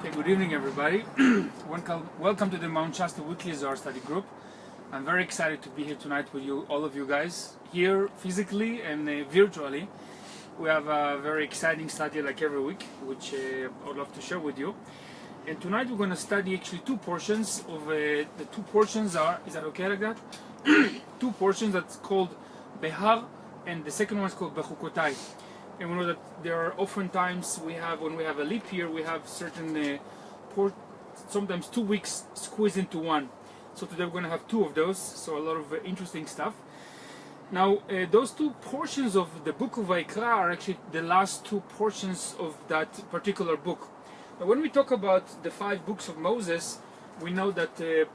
Okay, good evening everybody. Welcome to the Mount Shasta Weekly Zohar Study Group. I'm very excited to be here tonight with you, all of you guys, here physically and virtually. We have a very exciting study like every week, which I would love to share with you. And tonight we're going to study actually two portions of the two portions are, is that okay like that? Two portions that's called Behar, and the second one is called Behukotai. And we know that there are oftentimes when we have a leap year, we have certain sometimes 2 weeks squeezed into one. So today we're going to have two of those, so a lot of interesting stuff. Now those two portions of the book of Vayikra are actually the last two portions of that particular book. Now, when we talk about the 5 books of Moses, we know that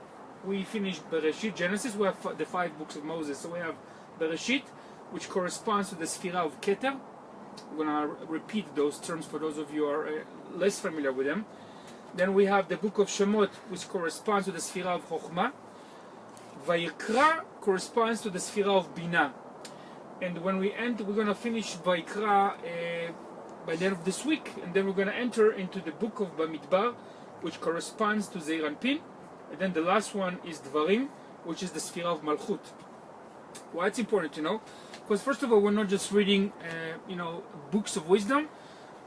we finished Bereshit, Genesis. We have the 5 books of Moses. So we have Bereshit, which corresponds to the Sphira of Keter. I'm going to repeat those terms for those of you who are less familiar with them. Then we have the book of Shemot, which corresponds to the Sphira of Chokhmah. Vayikra corresponds to the Sphira of Binah. And when we end, we're going to finish Vayikra by the end of this week, and then we're going to enter into the book of Bamidbar, which corresponds to Zeir Anpin. And then the last one is Dvarim, which is the Sphira of Malchut. Why it's important to know? Because first of all, we're not just reading, books of wisdom.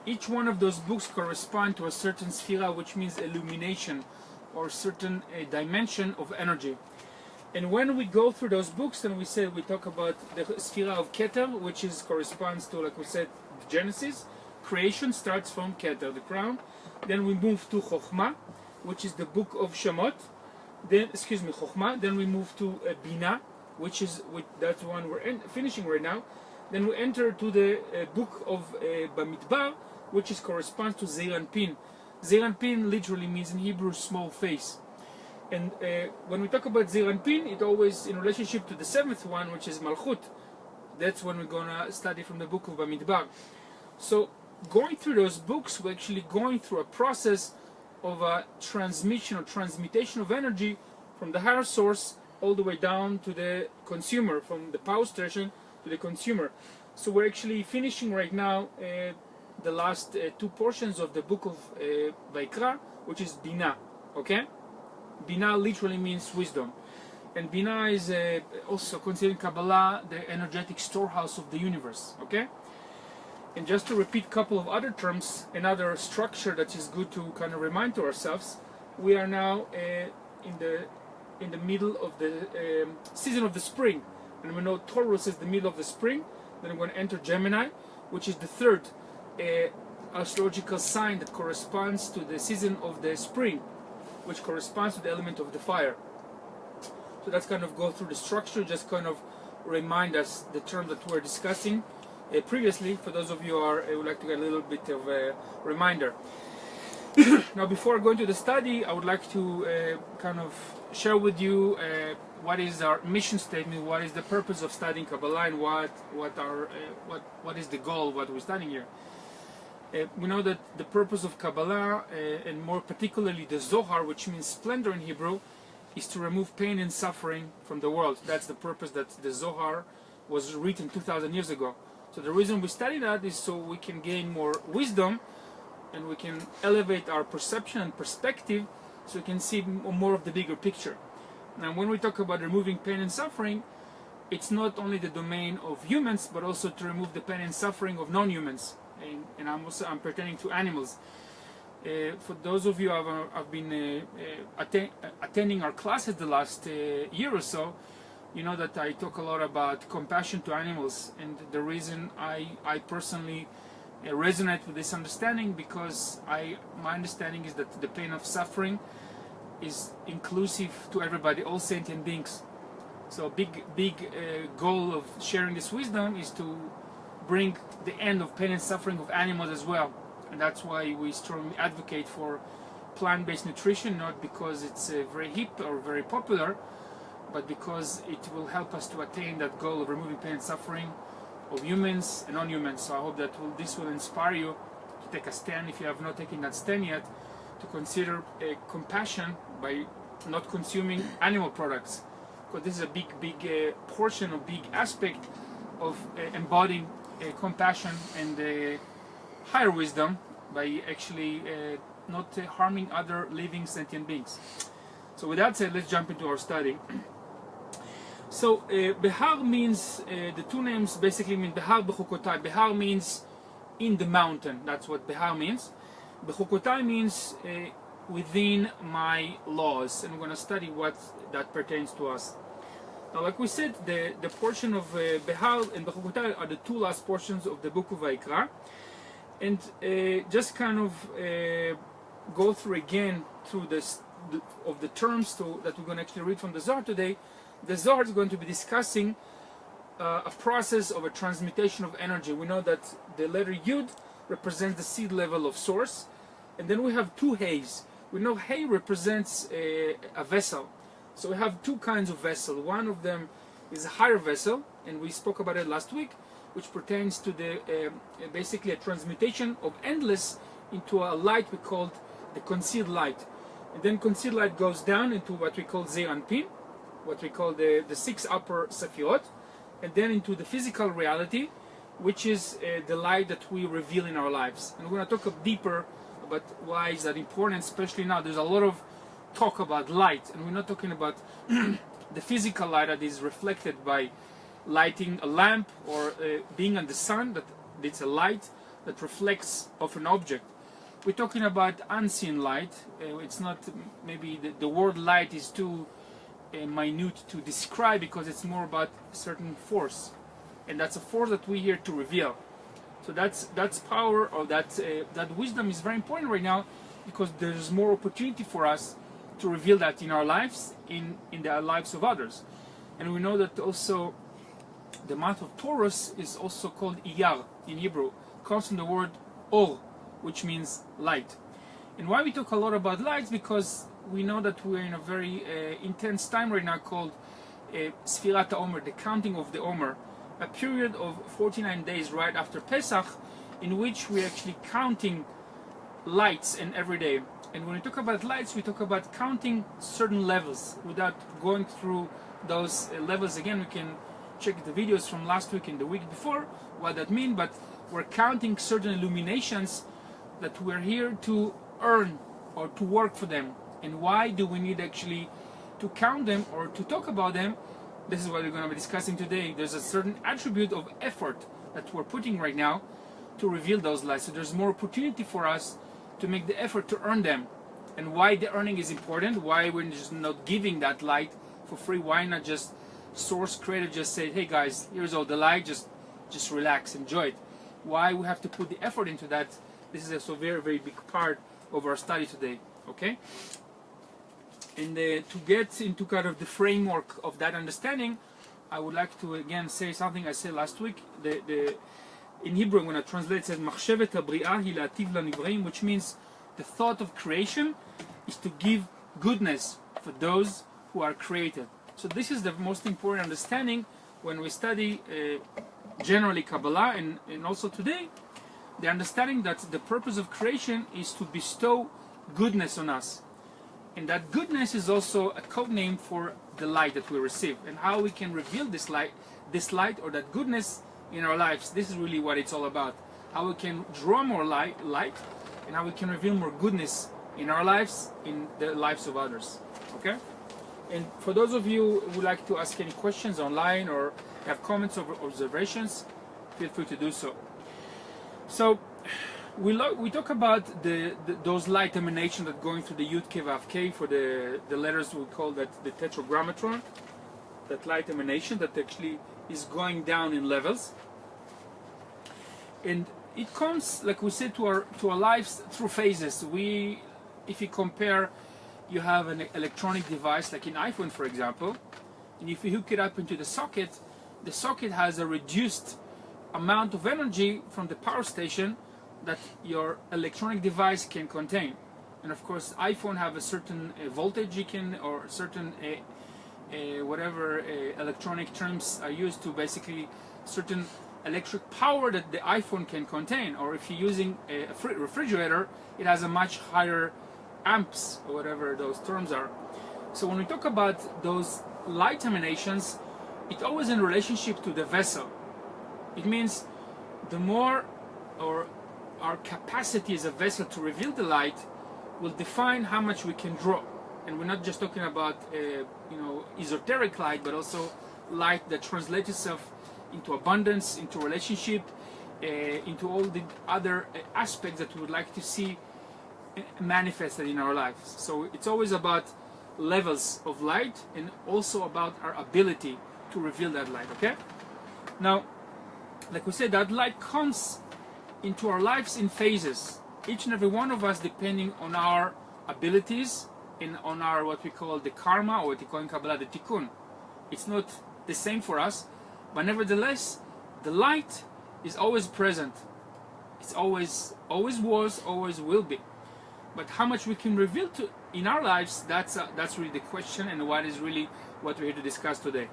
Each one of those books correspond to a certain sphira, which means illumination or certain dimension of energy. And when we go through those books, then we talk about the sphira of Keter, which corresponds to, like we said, Genesis. Creation starts from Keter, the crown. Then we move to Chokhmah, which is the book of Shemot. Chokhmah. Then we move to Binah, that's the one we're finishing right now. Then we enter to the book of Bamidbar, which corresponds to Zeir Anpin. Zeir Anpin literally means in Hebrew small face. And when we talk about Zeir Anpin, it always in relationship to the 7th one, which is Malchut. That's when we're going to study from the book of Bamidbar. So going through those books, we're actually going through a process of a transmutation of energy from the higher source all the way down to the consumer, from the power station to the consumer. So we're actually finishing right now the last 2 portions of the book of Vayikra, which is Binah. Okay? Binah literally means wisdom. And Binah is also considered in Kabbalah the energetic storehouse of the universe. Okay? And just to repeat a couple of other terms, another structure that is good to kind of remind to ourselves, we are now in the middle of the season of the spring. And we know Taurus is the middle of the spring. Then we're going to enter Gemini, which is the 3rd astrological sign that corresponds to the season of the spring, which corresponds to the element of the fire. So that's kind of go through the structure, just kind of remind us the term that we're discussing previously. For those of you who would like to get a little bit of a reminder. Now, before going to the study, I would like to kind of share with you what is our mission statement, what is the purpose of studying Kabbalah, and what is the goal of what we're studying here. We know that the purpose of Kabbalah, and more particularly the Zohar, which means splendor in Hebrew, is to remove pain and suffering from the world. That's the purpose that the Zohar was written 2,000 years ago. So the reason we study that is so we can gain more wisdom, and we can elevate our perception and perspective, so we can see more of the bigger picture. Now, when we talk about removing pain and suffering, it's not only the domain of humans, but also to remove the pain and suffering of non-humans. And I'm pertaining to animals. For those of you who have been attending our classes the last year or so, you know that I talk a lot about compassion to animals. And the reason I personally resonate with this understanding, because my understanding is that the pain of suffering is inclusive to everybody, all sentient beings. So a big goal of sharing this wisdom is to bring the end of pain and suffering of animals as well. And that's why we strongly advocate for plant-based nutrition, not because it's very hip or very popular, but because it will help us to attain that goal of removing pain and suffering of humans and non-humans. So I hope that this will inspire you to take a stand, if you have not taken that stand yet, to consider compassion by not consuming animal products, because this is a big portion, a big aspect of embodying compassion and higher wisdom by actually not harming other living sentient beings. So with that said, let's jump into our study. So Behar means, the two names basically mean בהר-בחוקותי. Behar means in the mountain, that's what Behar means. Behukotai means within my laws, and we're going to study what that pertains to us. Now, like we said, the portion of Behar and Behukotai are the two last portions of the book of Vayikra, and just kind of go through again through the terms that we're going to actually read from the Zohar today. The Zohar is going to be discussing a process of a transmutation of energy. We know that the letter Yud represents the seed level of source, and then we have two Heys. We know Hey represents a vessel. So we have two kinds of vessel. One of them is a higher vessel, and we spoke about it last week, which pertains to the basically a transmutation of endless into a light we called the concealed light. And then concealed light goes down into what we call Zeir Anpin, what we call the six upper Sefirot, and then into the physical reality, which is the light that we reveal in our lives. And we're going to talk deeper about why is that important, especially now. There's a lot of talk about light, and we're not talking about the physical light that is reflected by lighting a lamp or being on the sun, that it's a light that reflects off an object. We're talking about unseen light. It's not, maybe the word light is too minute to describe, because it's more about a certain force, and that's a force that we're here to reveal. So that's power, or that wisdom is very important right now, because there's more opportunity for us to reveal that in our lives, in the lives of others. And we know that also the month of Taurus is also called Iyar in Hebrew. It comes from the word Or, which means light. And why we talk a lot about lights? Because we know that we're in a very intense time right now called Sfirat HaOmer, the counting of the Omer, a period of 49 days right after Pesach, in which we're actually counting lights and every day. And when we talk about lights, we talk about counting certain levels. Without going through those levels again, we can check the videos from last week and the week before, what that means, but we're counting certain illuminations that we're here to earn or to work for them. And why do we need actually to count them or to talk about them? This is what we're going to be discussing today. There's a certain attribute of effort that we're putting right now to reveal those lights. So there's more opportunity for us to make the effort to earn them. And why the earning is important, why we're just not giving that light for free. Why not just source creator just say, hey guys, here's all the light, just relax, enjoy it. Why we have to put the effort into that? This is also a very, very big part of our study today. Okay? And to get into kind of the framework of that understanding, I would like to again say something I said last week. In Hebrew, I'm going to translate, it says, מחשבת הבריאה היא להטיב לנבראים, which means the thought of creation is to give goodness for those who are created. So this is the most important understanding when we study generally Kabbalah, and also today, the understanding that the purpose of creation is to bestow goodness on us. And that goodness is also a code name for the light that we receive, and how we can reveal this light or that goodness in our lives. This is really what it's all about. How we can draw more light, and how we can reveal more goodness in our lives, in the lives of others. Okay? And for those of you who would like to ask any questions online or have comments or observations, feel free to do so. So we talk about those light emanation that going through the Yud Kei Vav Kei, for the letters we call that the tetragrammaton, that light emanation that actually is going down in levels. And it comes, like we said, to our lives through phases. If you compare, you have an electronic device like an iPhone, for example, and if you hook it up into the socket has a reduced amount of energy from the power station that your electronic device can contain. And of course, iPhone have a certain voltage you can, or certain whatever electronic terms are used to basically certain electric power that the iPhone can contain. Or if you're using a refrigerator, it has a much higher amps, or whatever those terms are. So when we talk about those light emanations, it's always in relationship to the vessel. It means the more, or our capacity as a vessel to reveal the light will define how much we can draw. And we're not just talking about esoteric light, but also light that translates itself into abundance, into relationship, into all the other aspects that we would like to see manifested in our lives. So it's always about levels of light and also about our ability to reveal that light. Okay? Now, like we said, that light comes into our lives in phases. Each and every one of us, depending on our abilities and on our what we call the karma, or what we call in Kabbalah the tikkun. It's not the same for us, but nevertheless, the light is always present. It's always was, always will be. But how much we can reveal in our lives, that's really the question, and what is really what we're here to discuss today.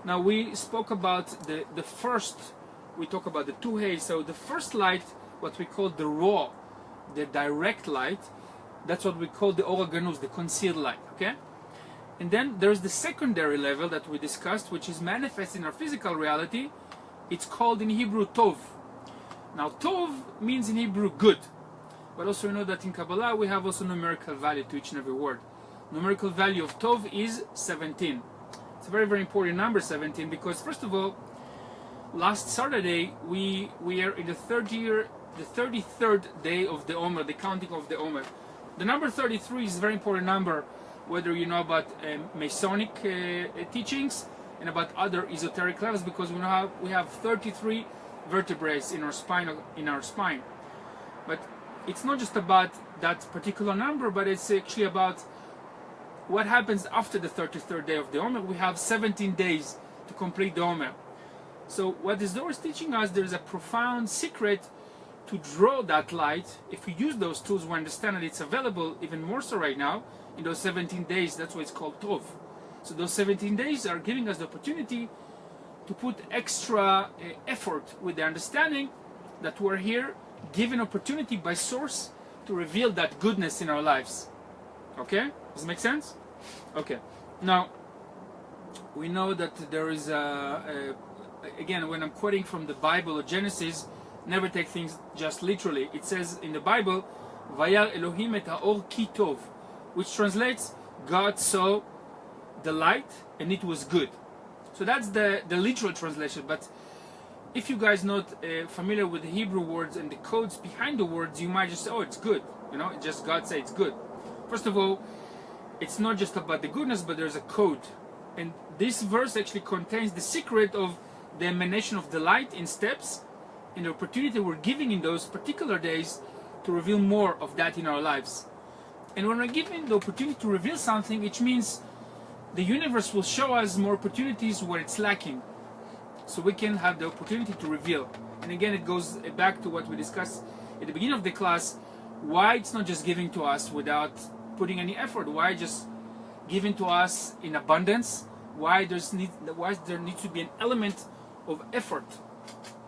Now, we spoke about the first, we talk about the two haze. So the first light, what we call the raw, the direct light, that's what we call the Or HaGanuz, the concealed light, okay? And then there's the secondary level that we discussed, which is manifest in our physical reality. It's called in Hebrew Tov. Now, Tov means in Hebrew good. But also you know that in Kabbalah we have also numerical value to each and every word. Numerical value of Tov is 17. It's a very, very important number, 17, because first of all, last Saturday we are in the 33rd day of the Omer, the counting of the Omer. The number 33 is a very important number, whether you know about Masonic teachings and about other esoteric levels, because we have 33 vertebrae in our spine. But it's not just about that particular number, but it's actually about what happens after the 33rd day of the Omer. We have 17 days to complete the Omer. So what the Zohar is teaching us, there's a profound secret to draw that light. If we use those tools, we understand that it's available even more so right now in those 17 days. That's why it's called Tov. So those 17 days are giving us the opportunity to put extra effort with the understanding that we're here given opportunity by source to reveal that goodness in our lives. Okay? Does it make sense? Okay. Now, we know that there is again, when I'm quoting from the Bible or Genesis, never take things just literally. It says in the Bible, Vayar Elohim et ha'or ki tov, which translates, God saw the light and it was good. So that's the literal translation. But if you guys not familiar with the Hebrew words and the codes behind the words, you might just say, oh, it's good. You know, just God say it's good. First of all, it's not just about the goodness, but there's a code. And this verse actually contains the secret of the emanation of the light in steps, and the opportunity we're giving in those particular days to reveal more of that in our lives. And when we're given the opportunity to reveal something, it means the universe will show us more opportunities where it's lacking, so we can have the opportunity to reveal. And again, it goes back to what we discussed at the beginning of the class, why it's not just giving to us without putting any effort, why just giving to us in abundance, why there needs to be an element of effort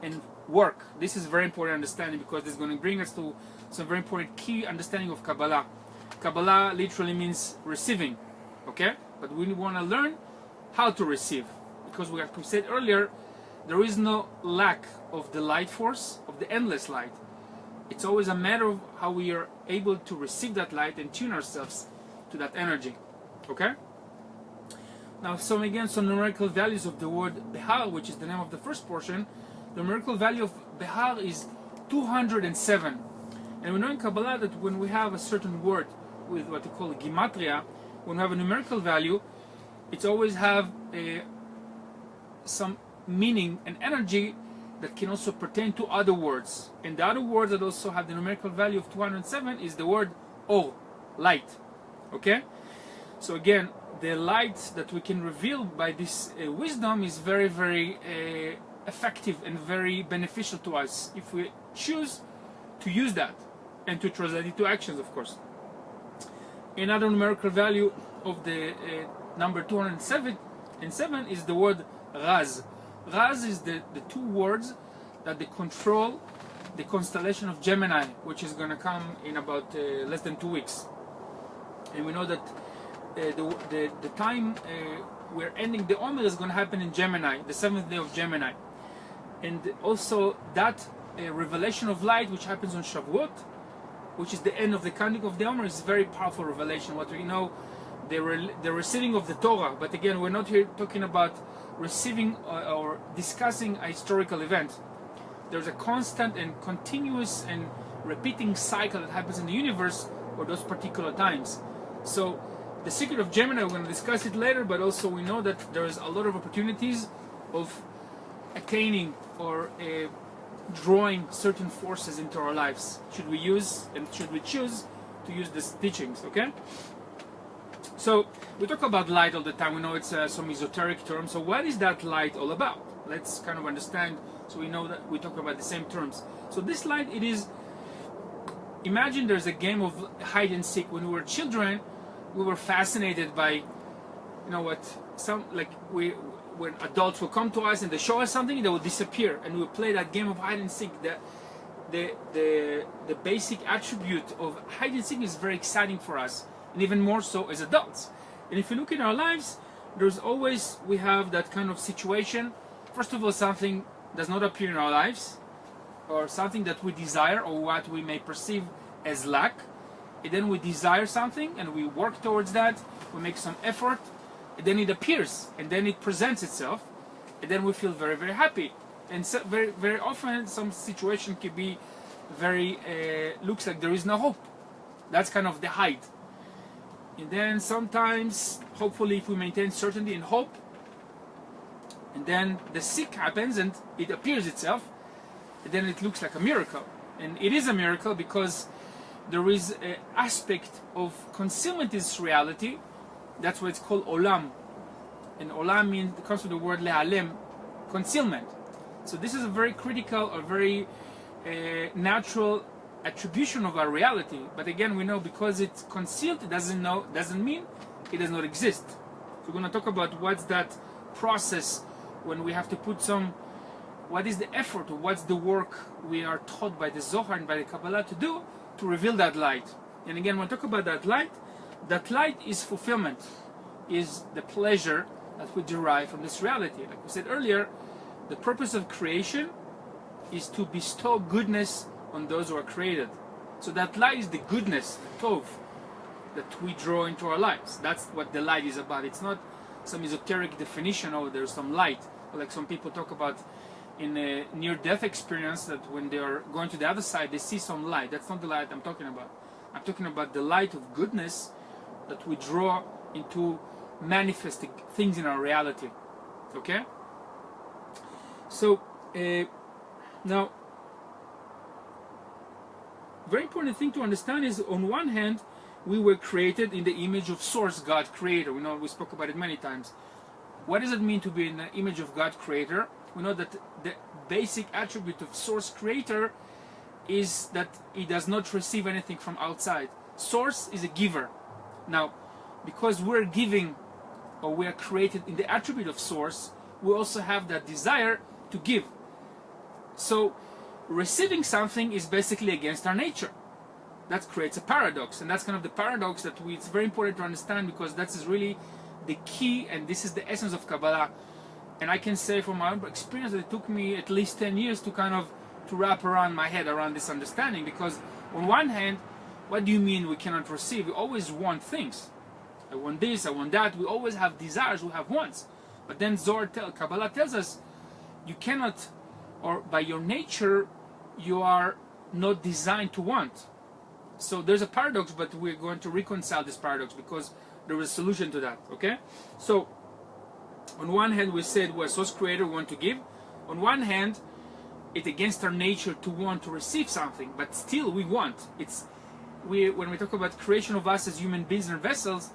and work. This is very important understanding, because this is going to bring us to some very important key understanding of Kabbalah. Kabbalah literally means receiving, okay? But we want to learn how to receive, because we said earlier, there is no lack of the light force, of the endless light. It's always a matter of how we are able to receive that light and tune ourselves to that energy, okay? Now, some numerical values of the word Behar, which is the name of the first portion. The numerical value of Behar is 207. And we know in Kabbalah that when we have a certain word with what we call gematria, when we have a numerical value, it always have some meaning and energy that can also pertain to other words. And the other words that also have the numerical value of 207 is the word Or, light. Okay? So again, the light that we can reveal by this wisdom is very, very effective and very beneficial to us if we choose to use that and to translate it to actions, of course. Another numerical value of the number 207 is the word Raz. Raz is the two words that they control the constellation of Gemini, which is going to come in about less than 2 weeks. And we know that the time we're ending the Omer is going to happen in Gemini, the 7th day of Gemini. And also that a revelation of light which happens on Shavuot, which is the end of the counting of the Omer. Is a very powerful revelation. What we know, the receiving of the Torah. But again, we're not here talking about receiving or discussing a historical event. There's a constant and continuous and repeating cycle that happens in the universe for those particular times. So the secret of Gemini, we're going to discuss it later, but also we know that there is a lot of opportunities of attaining or drawing certain forces into our lives. Should we use and should we choose to use these teachings, okay? So we talk about light all the time. We know it's some esoteric term. So what is that light all about? Let's kind of understand so we know that we talk about the same terms. So this light, it is, imagine there's a game of hide and seek. When we were children, we were fascinated by, you know what, when adults will come to us and they show us something, they will disappear, and we will play that game of hide and seek. The basic attribute of hide and seek is very exciting for us, and even more so as adults. And if you look in our lives, there's always, we have that kind of situation. First of all, something does not appear in our lives, or something that we desire, or what we may perceive as lack. And then we desire something and we work towards that, we make some effort, and then it appears, and then it presents itself, and then we feel very, very happy. And so very, very often some situation can be very, looks like there is no hope. That's kind of the hide. And then sometimes, hopefully, if we maintain certainty and hope, and then the seek happens and it appears itself, and then it looks like a miracle. And it is a miracle because there is an aspect of concealment in this reality. That's why it's called olam. And olam means, it comes from the word le'alem, concealment. So this is a very critical, a very natural attribution of our reality. But again, we know because it's concealed, it doesn't mean it does not exist. So we're going to talk about what's that process when we have to put what is the effort, or what's the work we are taught by the Zohar and by the Kabbalah to do to reveal that light. And again, when we talk about that light is fulfillment, is the pleasure that we derive from this reality. Like we said earlier, the purpose of creation is to bestow goodness on those who are created. So that light is the goodness, the tov, that we draw into our lives. That's what the light is about. It's not some esoteric definition, oh, there's some light. Like some people talk about in a near-death experience, that when they are going to the other side, they see some light. That's not the light I'm talking about. I'm talking about the light of goodness that we draw into manifesting things in our reality. Okay? So, now, very important thing to understand is, on one hand, we were created in the image of Source, God, Creator. We know we spoke about it many times. What does it mean to be in the image of God, Creator? We know that the basic attribute of Source, Creator, is that He does not receive anything from outside. Source is a giver. Now, because we're giving, or we are created in the attribute of Source, we also have that desire to give. So, receiving something is basically against our nature. That creates a paradox, and that's kind of the paradox that it's very important to understand, because that is really the key, and this is the essence of Kabbalah. And I can say from my own experience that it took me at least 10 years to wrap around my head around this understanding, because on one hand, what do you mean we cannot receive? We always want things. I want this, I want that. We always have desires, we have wants. But then Kabbalah tells us you cannot, or by your nature, you are not designed to want. So there's a paradox, but we're going to reconcile this paradox because there is a solution to that, okay? So, on one hand, we said we're Source Creator, we want to give. On one hand, it's against our nature to want to receive something, but still we want. When we talk about creation of us as human beings and vessels,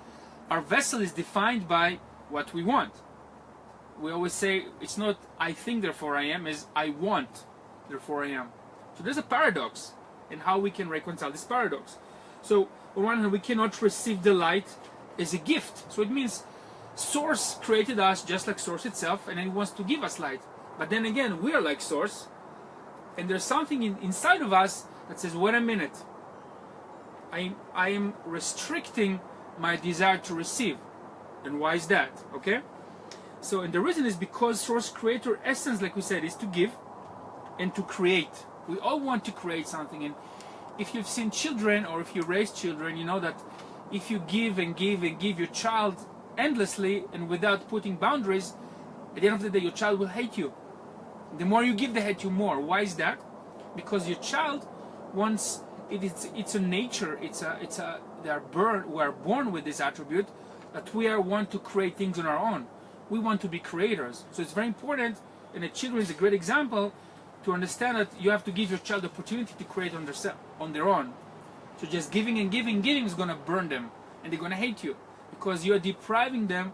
our vessel is defined by what we want. We always say, it's not I think therefore I am, it's I want therefore I am. So there's a paradox in how we can reconcile this paradox. So on one hand, we cannot receive the light as a gift. So it means Source created us just like Source itself, and then He wants to give us light. But then again, we are like Source, and there's something inside of us that says, wait a minute, I am restricting my desire to receive. And why is that? Okay? So, and the reason is because Source Creator essence, like we said, is to give and to create. We all want to create something, and if you've seen children or if you raise children, you know that if you give and give and give your child endlessly and without putting boundaries, at the end of the day your child will hate you. The more you give, they hate you more. Why is that? Because your child wants it's a nature. We are born with this attribute that we want to create things on our own. We want to be creators. So it's very important, and the children is a great example to understand that you have to give your child the opportunity to create on their own. So just giving and giving is going to burn them, and they're going to hate you because you are depriving them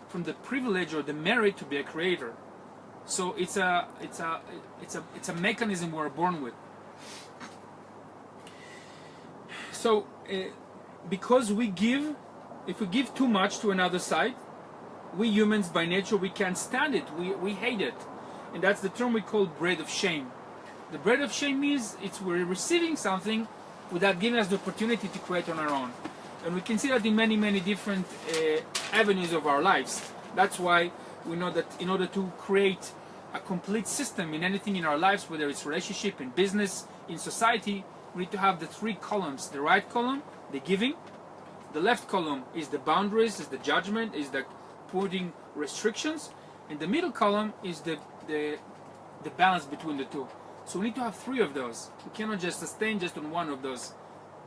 from the privilege or the merit to be a creator. So it's a mechanism we're born with. So because we give, if we give too much to another side, we humans by nature, we can't stand it. We hate it. And that's the term we call bread of shame. The bread of shame means we're receiving something without giving us the opportunity to create on our own. And we can see that in many, many different avenues of our lives. That's why we know that in order to create a complete system in anything in our lives, whether it's relationship, in business, in society, we need to have the three columns. The right column, the giving. The left column is the boundaries, is the judgment, is the putting restrictions. And the middle column is the balance between the two. So we need to have three of those. We cannot just sustain just on one of those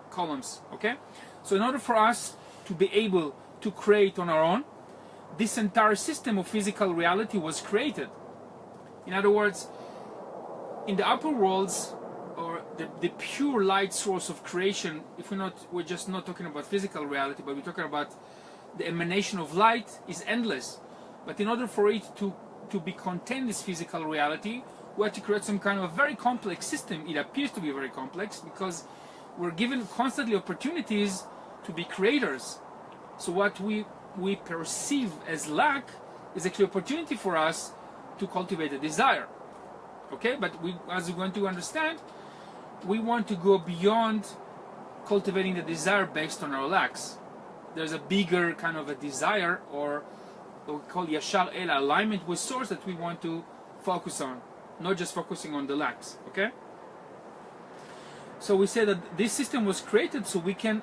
columns, okay? So in order for us to be able to create on our own, this entire system of physical reality was created. In other words, in the upper worlds, or the pure light source of creation, we're just not talking about physical reality, but we're talking about the emanation of light is endless. But in order for it to be contained this physical reality, we have to create some kind of a very complex system. It appears to be very complex because we're given constantly opportunities to be creators. So what we perceive as lack is actually opportunity for us to cultivate a desire. Okay, but as we're going to understand, we want to go beyond cultivating the desire based on our lacks. There's a bigger kind of a desire, or what we call yashar el, alignment with source, that we want to focus on, not just focusing on the lacks. Okay, so we say that this system was created so we can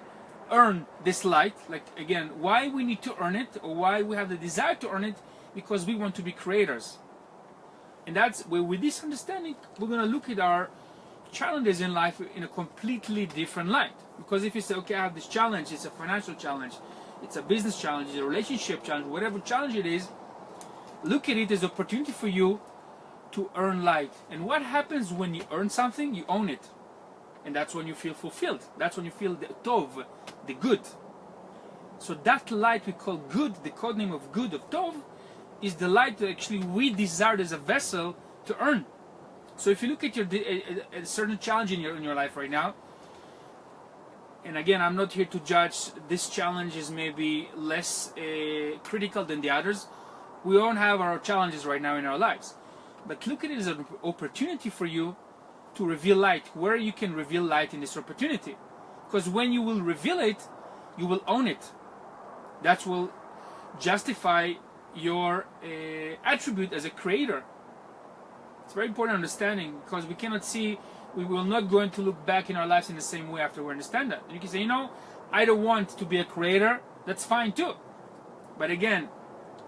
earn this light. Like, again, why we need to earn it, or why we have the desire to earn it, because we want to be creators. And that's where, with this understanding, we're going to look at our challenges in life in a completely different light. Because if you say, okay, I have this challenge, it's a financial challenge, it's a business challenge, it's a relationship challenge, whatever challenge it is, look at it as an opportunity for you to earn light. And what happens when you earn something? You own it. And that's when you feel fulfilled. That's when you feel the tov, the good. So that light we call good, the code name of good, of tov, is the light that actually we desired as a vessel to earn. So if you look at a certain challenge in your life right now, and again, I'm not here to judge, this challenge is maybe less critical than the others. We all have our challenges right now in our lives. But look at it as an opportunity for you to reveal light, where you can reveal light in this opportunity. Because when you will reveal it, you will own it. That will justify your attribute as a creator. It's very important understanding, because we cannot see, we will not going to look back in our lives in the same way after we understand that. And you can say, I don't want to be a creator, that's fine too. But again,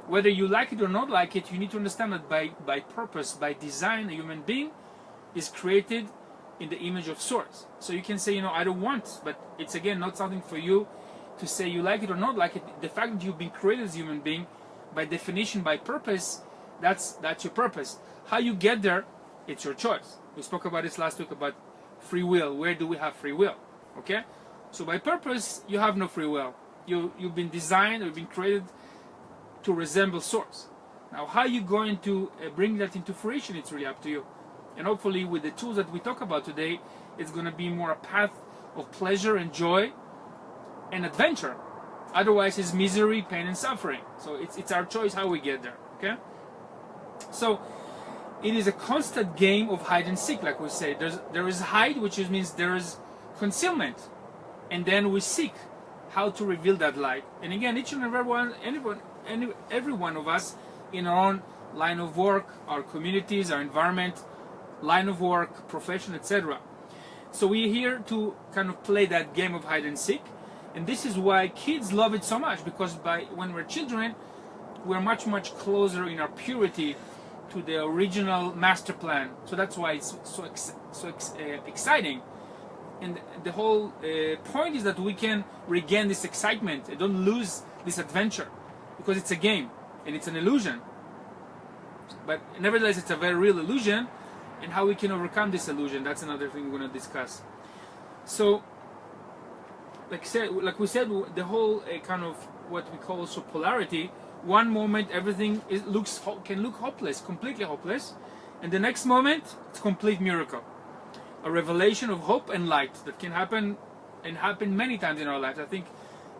whether you like it or not like it, you need to understand that by purpose, by design, a human being is created in the image of source. So you can say, I don't want, but it's again not something for you to say you like it or not like it. The fact that you've been created as a human being, by definition, by purpose, that's your purpose. How you get there, it's your choice. We spoke about this last week about free will. Where do we have free will? Okay? So by purpose, you have no free will. You've been designed, or you've been created to resemble source. Now, how you going to bring that into fruition, it's really up to you. And hopefully with the tools that we talk about today, it's going to be more a path of pleasure and joy and adventure. Otherwise, it's misery, pain, and suffering. So it's our choice how we get there. Okay? So it is a constant game of hide and seek, like we say. There is hide, which means there is concealment, and then we seek how to reveal that light. And again, each and every one of us in our own line of work, our communities, our environment, line of work, profession, etc. So we're here to kind of play that game of hide and seek, and this is why kids love it so much, because when we're children, we're much closer in our purity to the original master plan. So that's why it's so exciting. And the whole point is that we can regain this excitement and don't lose this adventure, because it's a game and it's an illusion. But nevertheless, it's a very real illusion, and how we can overcome this illusion, that's another thing we're going to discuss. So, like we said, the whole kind of what we call also polarity. One moment everything can look hopeless, completely hopeless, and the next moment it's complete miracle, a revelation of hope and light that can happen, and happen many times in our lives. I think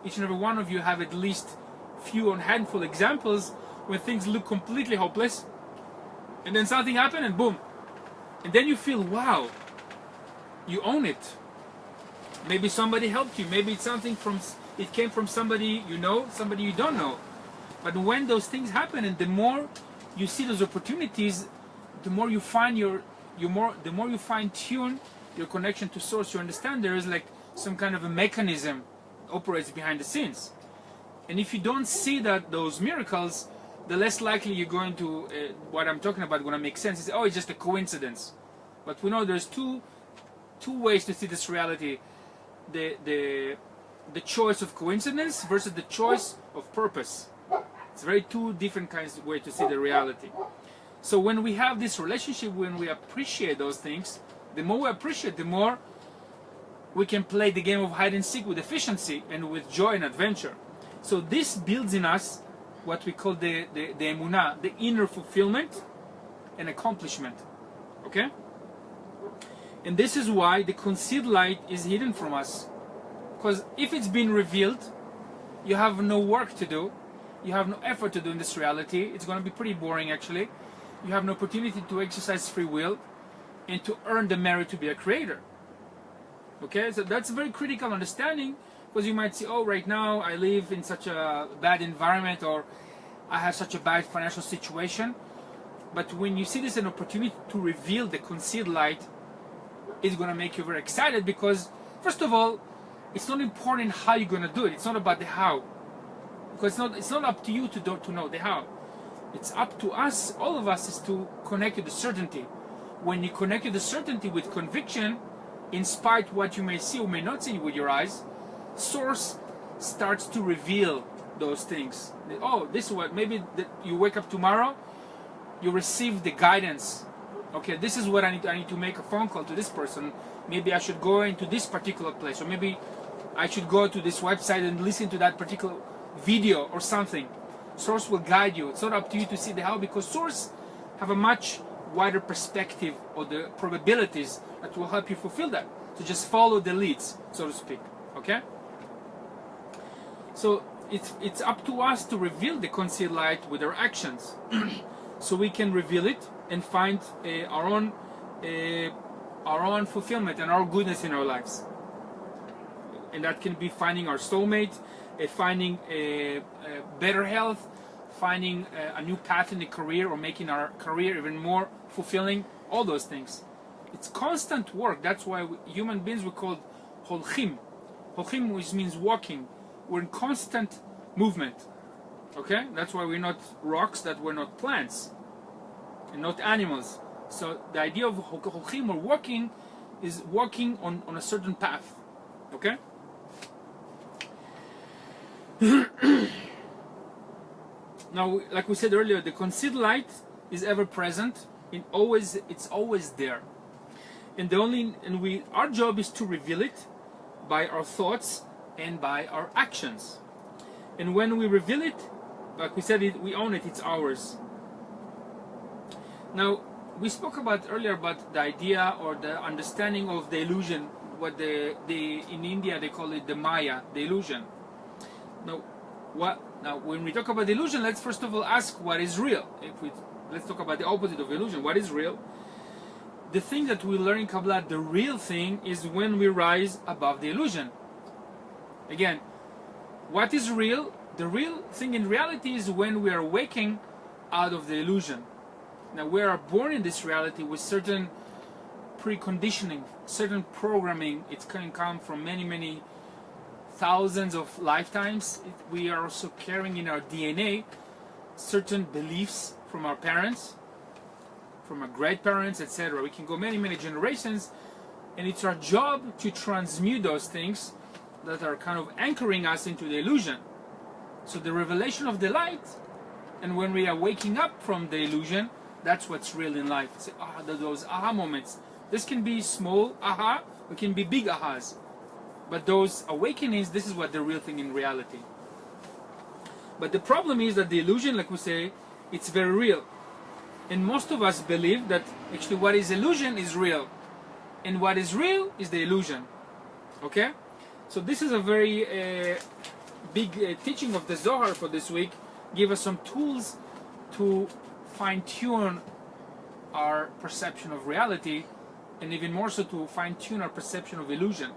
each and every one of you have at least few and handful examples when things look completely hopeless, and then something happened and boom, and then you feel, wow, you own it. Maybe somebody helped you, maybe it's something it came from somebody you know, somebody you don't know. But when those things happen, and the more you see those opportunities, the more you find the more you fine-tune your connection to source. You understand there is like some kind of a mechanism operates behind the scenes. And if you don't see those miracles, the less likely you're going to what I'm talking about going to make sense. Is, oh, it's just a coincidence. But we know there's two ways to see this reality: the choice of coincidence versus the choice of purpose. It's very two different kinds of ways to see the reality. So when we have this relationship, when we appreciate those things, the more we appreciate, the more we can play the game of hide and seek with efficiency and with joy and adventure. So this builds in us what we call the emunah, the inner fulfillment and accomplishment. Okay? And this is why the concealed light is hidden from us. Because if it's been revealed, you have no work to do. You have no effort to do in this reality. It's going to be pretty boring, actually. You have no opportunity to exercise free will and to earn the merit to be a creator. Okay, so that's a very critical understanding, because you might say, oh, right now I live in such a bad environment, or I have such a bad financial situation. But when you see this as an opportunity to reveal the concealed light, it's going to make you very excited, because, first of all, it's not important how you're going to do it. It's not about the how. Because it's not up to you to know the how. It's up to us, all of us, is to connect to the certainty. When you connect to the certainty with conviction, in spite of what you may see or may not see with your eyes, Source starts to reveal those things. Oh, this is what, maybe you wake up tomorrow, you receive the guidance. Okay, this is what I need to make a phone call to this person. Maybe I should go into this particular place, or maybe I should go to this website and listen to that particular video or something. Source will guide you. It's not up to you to see the how, because Source have a much wider perspective of the probabilities that will help you fulfill that. So just follow the leads, so to speak. Okay? So it's up to us to reveal the concealed light with our actions. So we can reveal it and find our own fulfillment and our goodness in our lives. And that can be finding our soulmate, finding better health, finding a new path in the career, or making our career even more fulfilling, all those things. It's constant work. That's why human beings we call holchim. Holchim, which means walking. We're in constant movement. Okay? That's why we're not rocks, that we're not plants, and not animals. So the idea of holchim, or walking, is walking on a certain path. Okay? Now, like we said earlier, the concealed light is ever present. It's always there. And our job is to reveal it by our thoughts and by our actions. And when we reveal it, like we said, we own it. It's ours. Now, we spoke earlier about the idea or the understanding of the illusion. What in India they call it the Maya, the illusion. Now, when we talk about illusion, let's first of all ask what is real. Let's talk about the opposite of illusion. What is real? The thing that we learn in Kabbalah, the real thing, is when we rise above the illusion. Again, what is real? The real thing in reality is when we are waking out of the illusion. Now, we are born in this reality with certain preconditioning, certain programming. It can come from many thousands of lifetimes. We are also carrying in our DNA certain beliefs from our parents, from our great parents, etc. We can go many generations, and it's our job to transmute those things that are kind of anchoring us into the illusion. So the revelation of the light, and when we are waking up from the illusion, that's what's real in life. It's those aha moments. This can be small aha, it can be big ahas. But those awakenings, this is what the real thing in reality. But the problem is that the illusion, like we say, it's very real. And most of us believe that actually what is illusion is real. And what is real is the illusion. Okay? So this is a very big teaching of the Zohar for this week. Give us some tools to fine-tune our perception of reality, and even more so to fine-tune our perception of illusion.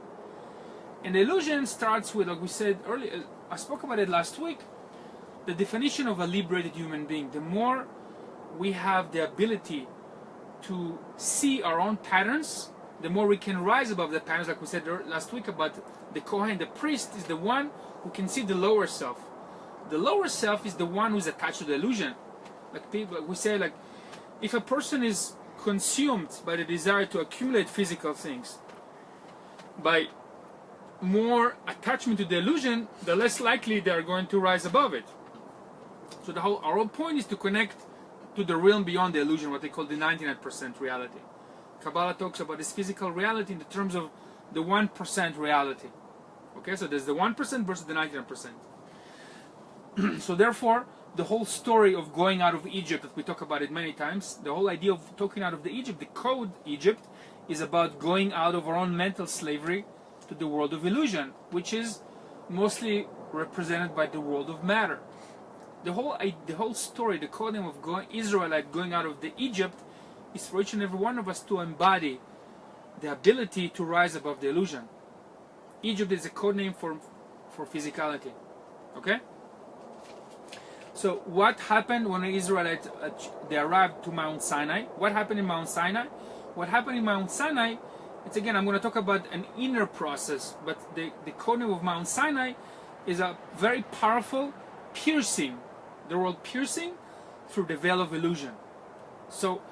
And the illusion starts with, like we said earlier, I spoke about it last week, the definition of a liberated human being. The more we have the ability to see our own patterns, the more we can rise above the patterns, like we said last week about the Kohen, the priest is the one who can see the lower self. The lower self is the one who's attached to the illusion. Like people, we say, like, if a person is consumed by the desire to accumulate physical things, by more attachment to the illusion, the less likely they are going to rise above it. So our whole point is to connect to the realm beyond the illusion, what they call the 99% reality. Kabbalah talks about this physical reality in the terms of the 1% reality. Okay, so there's the 1% versus the 99%. So therefore, the whole story of going out of Egypt, that we talk about it many times, the whole idea of talking out of the Egypt, the code Egypt, is about going out of our own mental slavery to the world of illusion, which is mostly represented by the world of matter. The whole story, the code name of Israelite going out of the Egypt, is for each and every one of us to embody the ability to rise above the illusion. Egypt is a code name for physicality. Okay? So what happened when the Israelites they arrived to Mount Sinai? What happened in Mount Sinai? What happened in Mount Sinai, it's again, I'm going to talk about an inner process, but the code name of Mount Sinai is a very powerful piercing, the word piercing, through the veil of illusion. So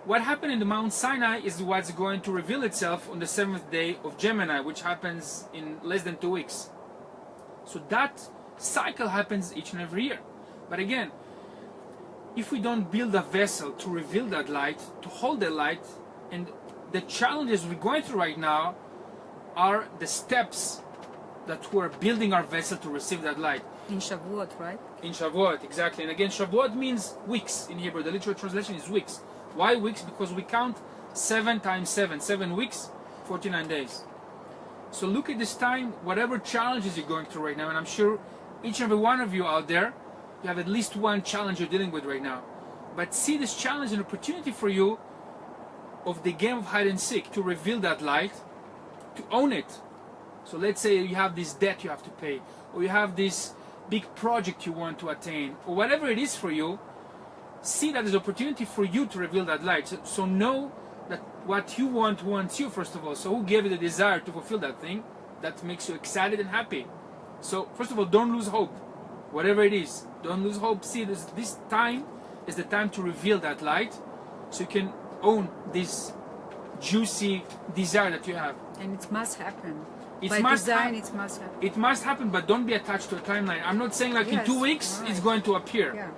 what happened in the Mount Sinai is what's going to reveal itself on the 7th day of Gemini, which happens in less than 2 weeks. So that cycle happens each and every year. But again, if we don't build a vessel to reveal that light, to hold that light, and the challenges we're going through right now are the steps that we're building our vessel to receive that light. In Shavuot, right? In Shavuot, exactly. And again, Shavuot means weeks in Hebrew. The literal translation is weeks. Why weeks? Because we count 7 times 7. 7 weeks, 49 days. So look at this time, whatever challenges you're going through right now, and I'm sure each and every one of you out there, you have at least one challenge you're dealing with right now. But see this challenge as an opportunity for you of the game of hide and seek, to reveal that light, to own it. So let's say you have this debt you have to pay, or you have this big project you want to attain, or whatever it is for you, see that as an opportunity for you to reveal that light. So know that what you want wants you, first of all. So who gave you the desire to fulfill that thing that makes you excited and happy? So first of all, don't lose hope. Whatever it is, don't lose hope. See, this time is the time to reveal that light, so you can own this juicy desire that you have. And it must happen. It By must design, it must happen. It must happen, but don't be attached to a timeline. I'm not saying like in 2 weeks right. it's going to appear. Yeah.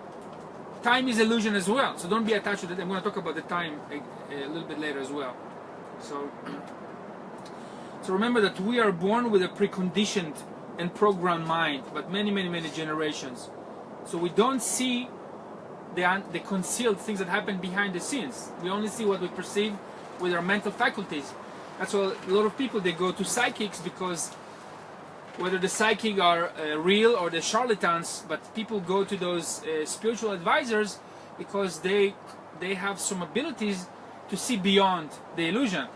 Time is illusion as well, so don't be attached to that. I'm going to talk about the time a little bit later as well. So remember that we are born with a preconditioned and programmed mind, but many generations. So we don't see the concealed things that happen behind the scenes. We only see what we perceive with our mental faculties. That's why a lot of people, they go to psychics, because whether the psychic are real or the charlatans, but people go to those spiritual advisors because they have some abilities to see beyond the illusion.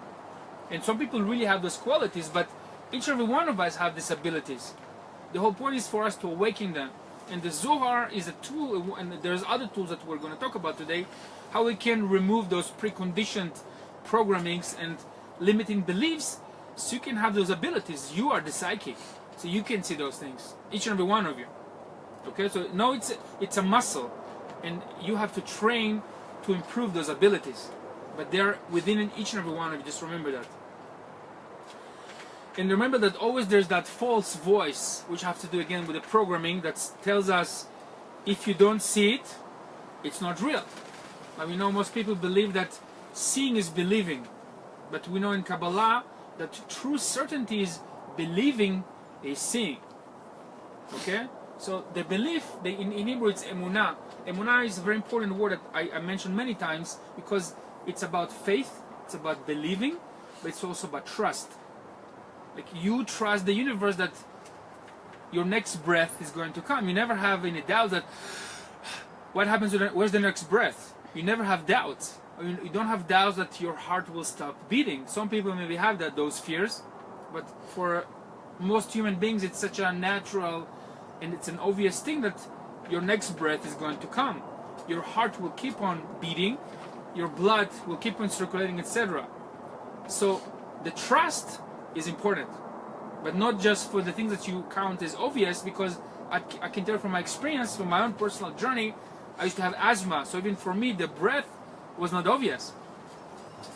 And some people really have those qualities, but each and every one of us have these abilities. The whole point is for us to awaken them. And the Zohar is a tool, and there's other tools that we're going to talk about today, how we can remove those preconditioned programmings and limiting beliefs, so you can have those abilities. You are the psychic, so you can see those things, each and every one of you. Okay, so no, it's a muscle, and you have to train to improve those abilities, but they're within each and every one of you. Just remember that. And remember that always there's that false voice, which have to do again with the programming, that tells us if you don't see it, it's not real. Now we know most people believe that seeing is believing, but we know in Kabbalah that true certainty is believing is seeing. Okay? So the belief, in Hebrew it's emunah. Emunah is a very important word that I mentioned many times, because it's about faith, it's about believing, but it's also about trust. Like you trust the universe that your next breath is going to come. You never have any doubt that what happens, where's the next breath? You never have doubts. You don't have doubts that your heart will stop beating. Some people maybe have those fears, but for most human beings it's such a natural and it's an obvious thing that your next breath is going to come. Your heart will keep on beating, your blood will keep on circulating, etc. So the trust is important, but not just for the things that you count as obvious, because I can tell from my experience, from my own personal journey, I used to have asthma, so even for me the breath was not obvious.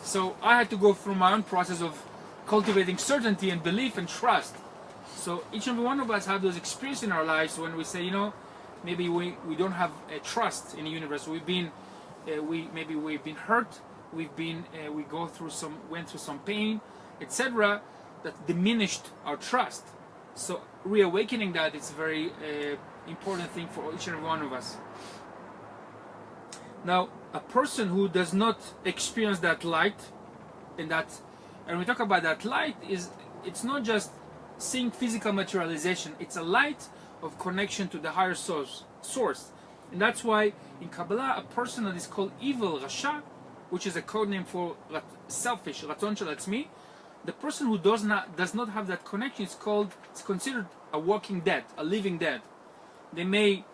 So I had to go through my own process of cultivating certainty and belief and trust. So each and every one of us have those experiences in our lives when we say, you know, maybe we don't have a trust in the universe. We've been we've been hurt, we went through some pain, etc., that diminished our trust. So reawakening that is a very important thing for each and every one of us. Now, a person who does not experience that light, and we talk about that light, it's not just seeing physical materialization, it's a light of connection to the higher source. And that's why in Kabbalah a person that is called evil, Rasha, which is a code name for selfish, Ratzon shel atzmi, the person who does not have that connection it's considered a walking dead, a living dead. They may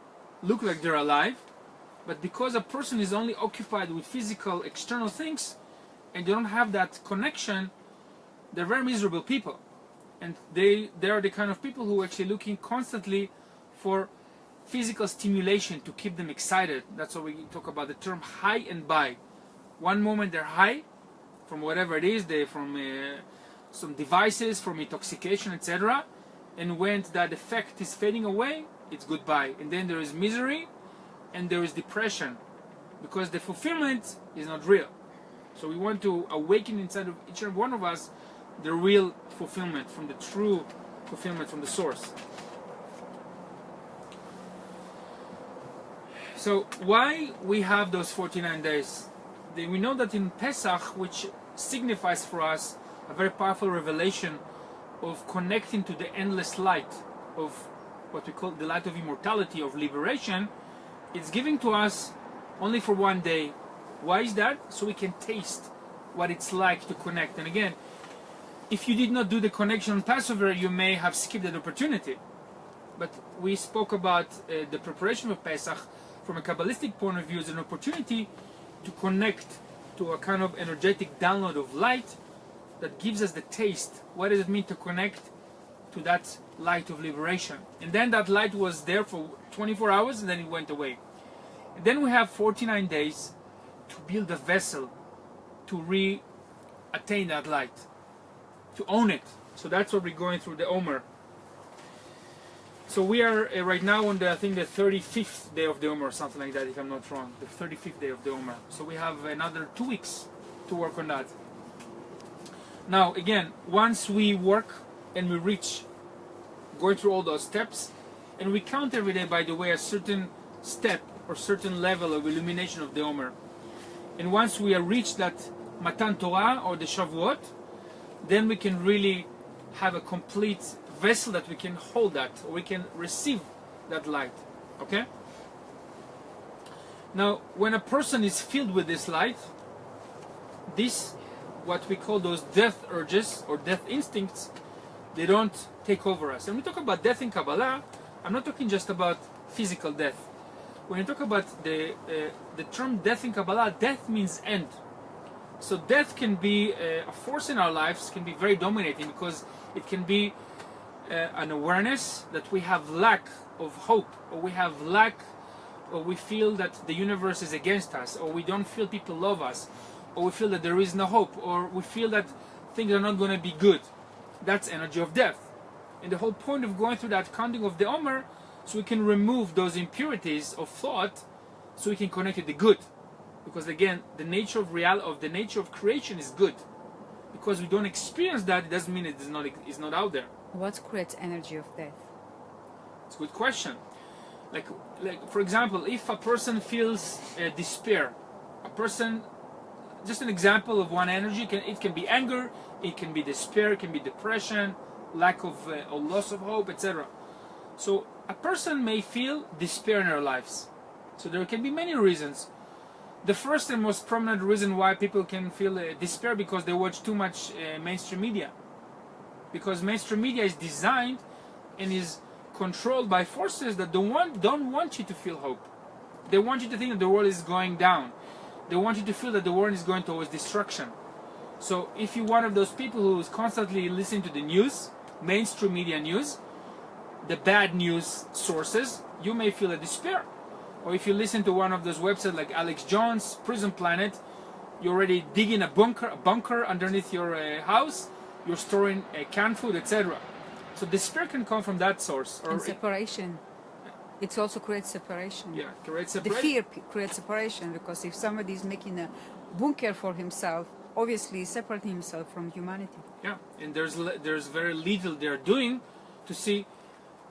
look like they're alive, but because a person is only occupied with physical external things and they don't have that connection, they're very miserable people. And they are the kind of people who are actually looking constantly for physical stimulation to keep them excited. That's why we talk about the term high and buy. One moment they're high from whatever it is, from some devices, from intoxication, etc. And when that effect is fading away, it's goodbye. And then there is misery and there is depression, because the fulfillment is not real. So we want to awaken inside of each and every one of us the real fulfillment, from the true fulfillment from the source. So why we have those 49 days? We know that in Pesach, which signifies for us a very powerful revelation of connecting to the endless light of what we call the light of immortality, of liberation, it's giving to us only for one day. Why is that? So we can taste what it's like to connect. And again, if you did not do the connection on Passover, you may have skipped that opportunity. But we spoke about the preparation of Pesach from a Kabbalistic point of view as an opportunity to connect to a kind of energetic download of light that gives us the taste. What does it mean to connect to that light of liberation? And then that light was there for 24 hours and then it went away. And then we have 49 days to build a vessel to re-attain that light, to own it. So that's what we're going through the Omer. So we are right now on I think the 35th day of the Omer, or something like that, if I'm not wrong. The 35th day of the Omer. So we have another 2 weeks to work on that. Now again, once we work and we reach going through all those steps, and we count every day, by the way, a certain step or certain level of illumination of the Omer. And once we have reached that Matan Torah or the Shavuot, then we can really have a complete vessel that we can hold that, or we can receive that light. Okay? Now, when a person is filled with this light, this, what we call those death urges or death instincts, they don't take over us. And we talk about death in Kabbalah, I'm not talking just about physical death. When you talk about the term death in Kabbalah, death means end. So death can be a force in our lives, can be very dominating, because it can be an awareness that we have lack of hope, or we have lack, or we feel that the universe is against us, or we don't feel people love us, or we feel that there is no hope, or we feel that things are not going to be good. That's energy of death. And the whole point of going through that counting of the Omer, so we can remove those impurities of thought, so we can connect to the good. Because again, the nature of the nature of creation is good. Because we don't experience that, it doesn't mean it's not out there. What creates energy of death? It's a good question. Like for example, if a person feels despair, a person, just an example of one energy, it can be anger, it can be despair, it can be depression, lack of or loss of hope, etc. So a person may feel despair in their lives. So there can be many reasons. The first and most prominent reason why people can feel despair, because they watch too much mainstream media. Because mainstream media is designed and is controlled by forces that don't want you to feel hope. They want you to think that the world is going down. They want you to feel that the world is going towards destruction. So if you're one of those people who is constantly listening to the news, mainstream media news, the bad news sources, you may feel a despair. Or if you listen to one of those websites like Alex Jones, Prison Planet, you're already digging a bunker underneath your house, you're storing canned food, etc. So despair can come from that source. And separation. It also creates separation. Yeah, creates separation. The fear creates separation, because if somebody is making a bunker for himself, obviously he's separating himself from humanity. Yeah, and there's very little they're doing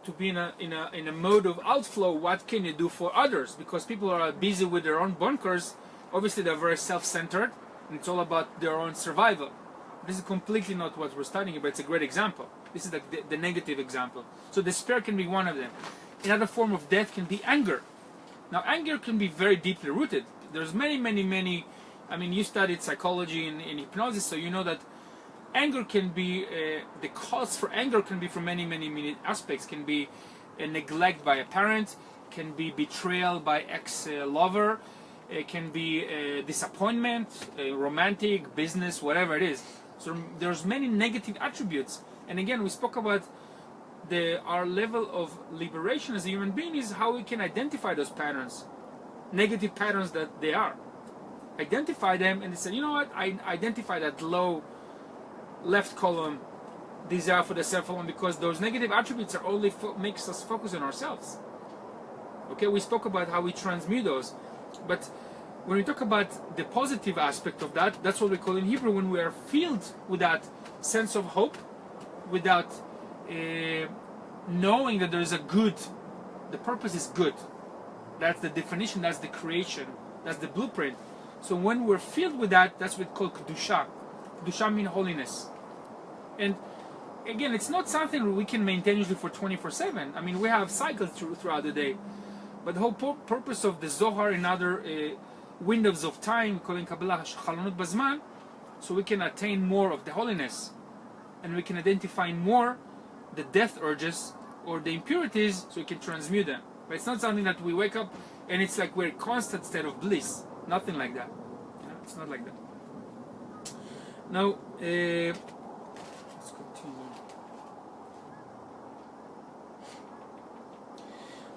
to be in a mode of outflow. What can you do for others? Because people are busy with their own bunkers. Obviously, they're very self-centered, and it's all about their own survival. This is completely not what we're studying, but it's a great example. This is the negative example. So despair can be one of them. Another form of death can be anger. Now, anger can be very deeply rooted. There's many. I mean, you studied psychology and hypnosis, so you know that anger can be, the cause for anger can be from many aspects. Can be neglect by a parent, can be betrayal by ex-lover, it can be disappointment, romantic, business, whatever it is. So there's many negative attributes. And again, we spoke about our level of liberation as a human being is how we can identify those patterns, negative patterns that they are. Identify them and say, you know what, I identify that low left column, desire for the self alone, because those negative attributes are only makes us focus on ourselves. Okay, we spoke about how we transmute those, but when we talk about the positive aspect of that, that's what we call in Hebrew when we are filled with that sense of hope, without knowing that there is a good, the purpose is good. That's the definition, that's the creation, that's the blueprint. So when we're filled with that, that's what we call Kedusha. Kedusha means holiness. And again, it's not something we can maintain usually for 24/7. I mean, we have cycles throughout the day. But the whole purpose of the Zohar and other windows of time, calling Kabbalah Chalonot Bazman, so we can attain more of the holiness. And we can identify more the death urges or the impurities, so we can transmute them. But it's not something that we wake up and it's like we're in constant state of bliss. Nothing like that. It's not like that. Now, let's continue.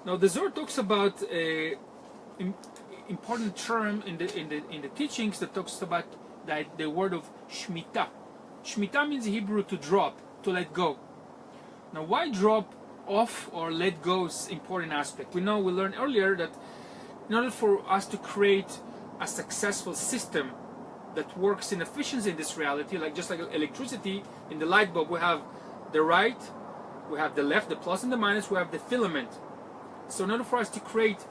Now, the Zohar talks about important term in the teachings that talks about the word of shmita. Shmita means in Hebrew to drop, to let go. Now, why drop off or let go is important aspect? We learned earlier that in order for us to create a successful system that works in efficiency in this reality, just like electricity in the light bulb, we have the right, we have the left, the plus and the minus, we have the filament. So in order for us to create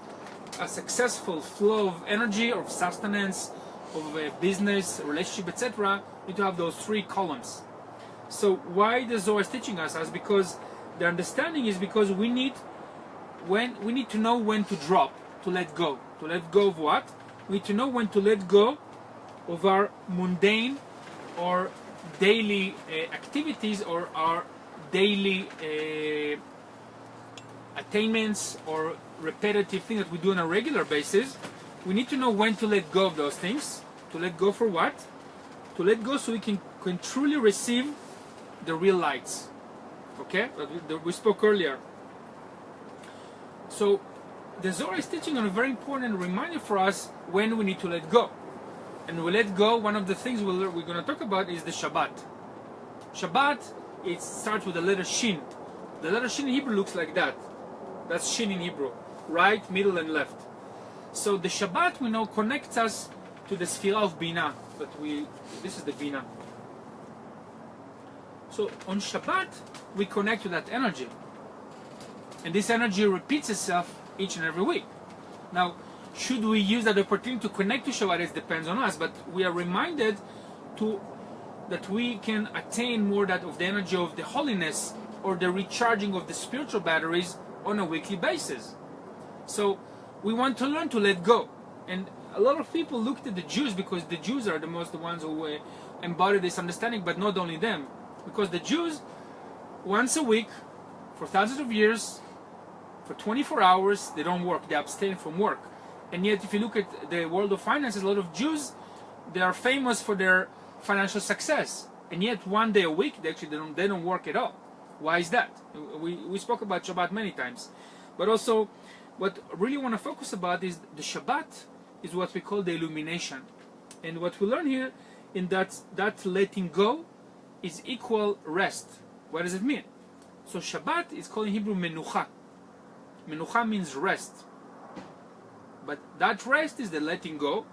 a successful flow of energy, of sustenance, of business, relationship, etc., we need to have those three columns. So why the Zohar is teaching us is because the understanding is because we need to know when to drop, to let go. To let go of what? We need to know when to let go of our mundane or daily activities or our daily attainments or repetitive things that we do on a regular basis. We need to know when to let go of those things. To let go for what? To let go so we can truly receive the real lights. Okay? That we spoke earlier. So the Zohar is teaching on a very important reminder for us when we need to let go. And we let go, one of the things we're going to talk about is the Shabbat. Shabbat, it starts with the letter Shin. The letter Shin in Hebrew looks like that. That's Shin in Hebrew. Right, middle, and left. So the Shabbat, we know, connects us to the Sphira of Binah. This is the Binah. So on Shabbat, we connect to that energy. And this energy repeats itself each and every week. Now, should we use that opportunity to connect to Shabbat? It depends on us, but we are reminded that we can attain more of the energy of the holiness or the recharging of the spiritual batteries on a weekly basis. So we want to learn to let go. And a lot of people looked at the Jews because the Jews are the ones who embody this understanding, but not only them. Because the Jews, once a week, for thousands of years, for 24 hours, they don't work, they abstain from work. And yet, if you look at the world of finances, a lot of Jews, they are famous for their financial success. And yet, one day a week, they don't work at all. Why is that? We spoke about Shabbat many times. But also, what I really want to focus about is the Shabbat is what we call the illumination. And what we learn here in that letting go is equal rest. What does it mean? So Shabbat is called in Hebrew menucha. Menucha means rest. But that rest is the letting go.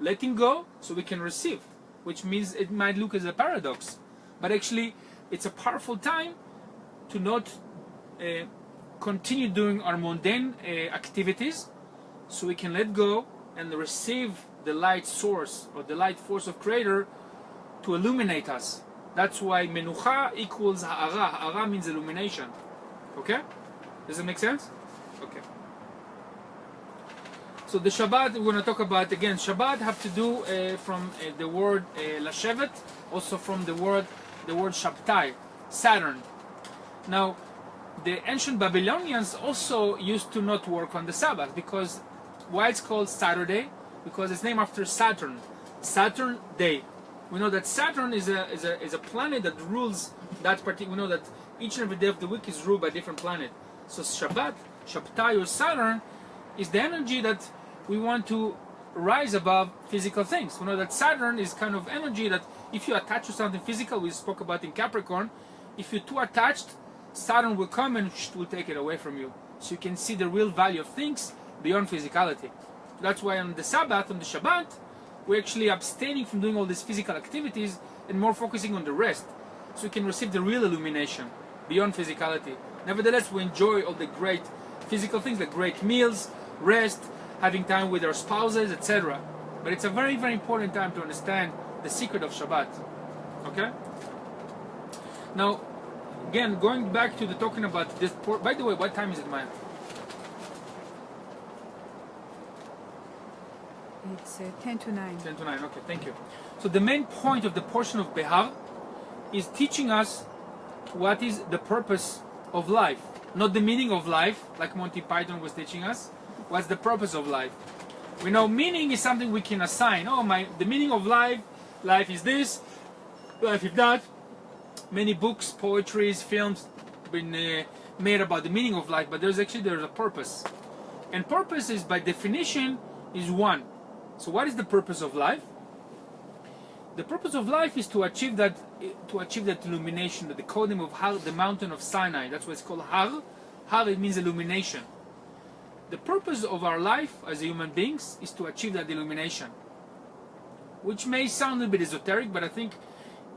Letting go so we can receive. Which means it might look as a paradox. But actually, it's a powerful time to not continue doing our mundane activities, so we can let go and receive the light source or the light force of Creator to illuminate us. That's why menucha equals ha'ara. Ha'ara means illumination. Okay? Does it make sense? Okay. So the Shabbat, we're going to talk about again. Shabbat have to do from the word lashevet, also from the word Shabtai, Saturn. Now, the ancient Babylonians also used to not work on the Sabbath because why it's called Saturday? Because it's named after Saturn, Saturn day. We know that Saturn is a planet that rules that particular. We know that each and every day of the week is ruled by a different planet. So Shabbat, Shabtai or Saturn, is the energy that we want to rise above physical things. We know that Saturn is kind of energy that if you attach to something physical, we spoke about in Capricorn, if you're too attached, Saturn will come and will take it away from you. So you can see the real value of things beyond physicality. That's why on the Sabbath, on the Shabbat, we're actually abstaining from doing all these physical activities and more focusing on the rest. So we can receive the real illumination beyond physicality. Nevertheless, we enjoy all the great physical things like great meals, rest, having time with our spouses, etc. But it's a very, very important time to understand the secret of Shabbat. Okay? Now, again, going back to the talking about this. By the way, what time is it, Maya? It's 10 to 9. 10 to 9, okay, thank you. So the main point of the portion of Behar is teaching us what is the purpose of life. Not the meaning of life, like Monty Python was teaching us. What's the purpose of life? We know meaning is something we can assign. The meaning of life is this, life is that. Many books, poetries, films been made about the meaning of life, but there's a purpose. And purpose is, by definition, is one. So what is the purpose of life? The purpose of life is to achieve that illumination, the decoding of Har, the mountain of Sinai. That's why it's called Har. Har, it means illumination. The purpose of our life as human beings is to achieve that illumination. Which may sound a little bit esoteric, but I think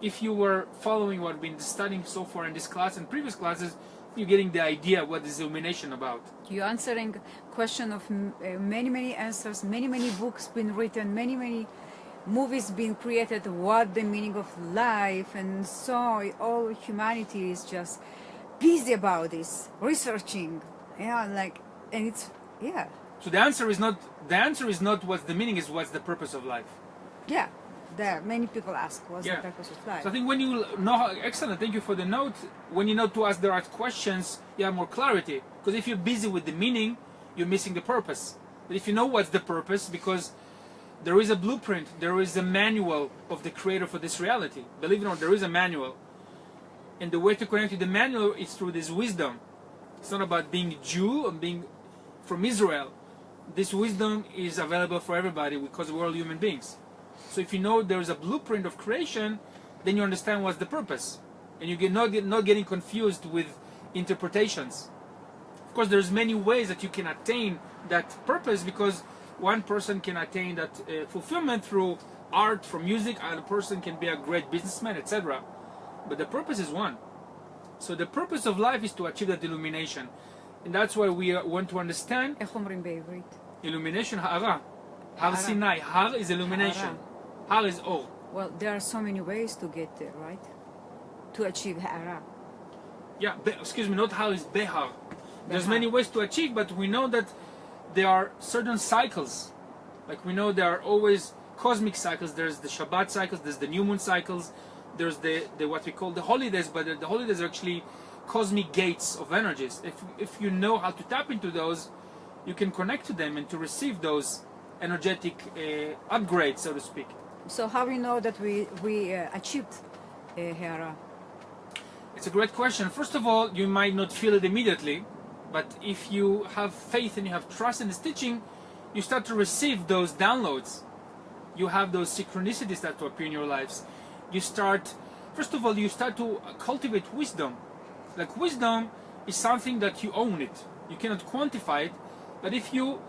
if you were following what we've been studying so far in this class and previous classes, you're getting the idea what is illumination about. You're answering question of many answers, many books been written, many movies being created, what the meaning of life, and so all humanity is just busy about this, researching, and it's, So the answer is not what's the meaning, is what's the purpose of life. Yeah, there many people ask what's the purpose of life. So I think when you know, excellent, thank you for the note. When you know to ask the right questions, you have more clarity. Because if you're busy with the meaning, you're missing the purpose. But if you know what's the purpose, because There is a blueprint, there is a manual of the creator for this reality. Believe it or not, there is a manual. And the way to connect to the manual is through this wisdom. It's not about being a Jew or being from Israel. This wisdom is available for everybody because we're all human beings. So if you know there's a blueprint of creation, then you understand what's the purpose. And you not getting confused with interpretations. Of course, there's many ways that you can attain that purpose, because one person can attain that fulfillment through art, from music, and a person can be a great businessman, etc. But the purpose is one. So the purpose of life is to achieve that illumination. And that's why we want to understand איך אומרים בעברית? illumination, ha'ara. Har Sinai. Har is illumination. Har is or. Well, there are so many ways to get there, right? To achieve ha'ara. Yeah, excuse me, not Har is behar. There's Behar. many ways to achieve, but we know that there are certain cycles. Like we know there are always cosmic cycles. There's the Shabbat cycles, there's the new moon cycles, there's the what we call the holidays, but the holidays are actually cosmic gates of energies. If you know how to tap into those, you can connect to them and to receive those energetic upgrades, so to speak. So how we know that we achieved ha'ara? It's a great question. First of all, you might not feel it immediately, but if you have faith and you have trust in this teaching, you start to receive those downloads. You have those synchronicities that to appear in your lives. You start, first of all, you start to cultivate wisdom. Like wisdom is something that you own it. You cannot quantify it, but if you,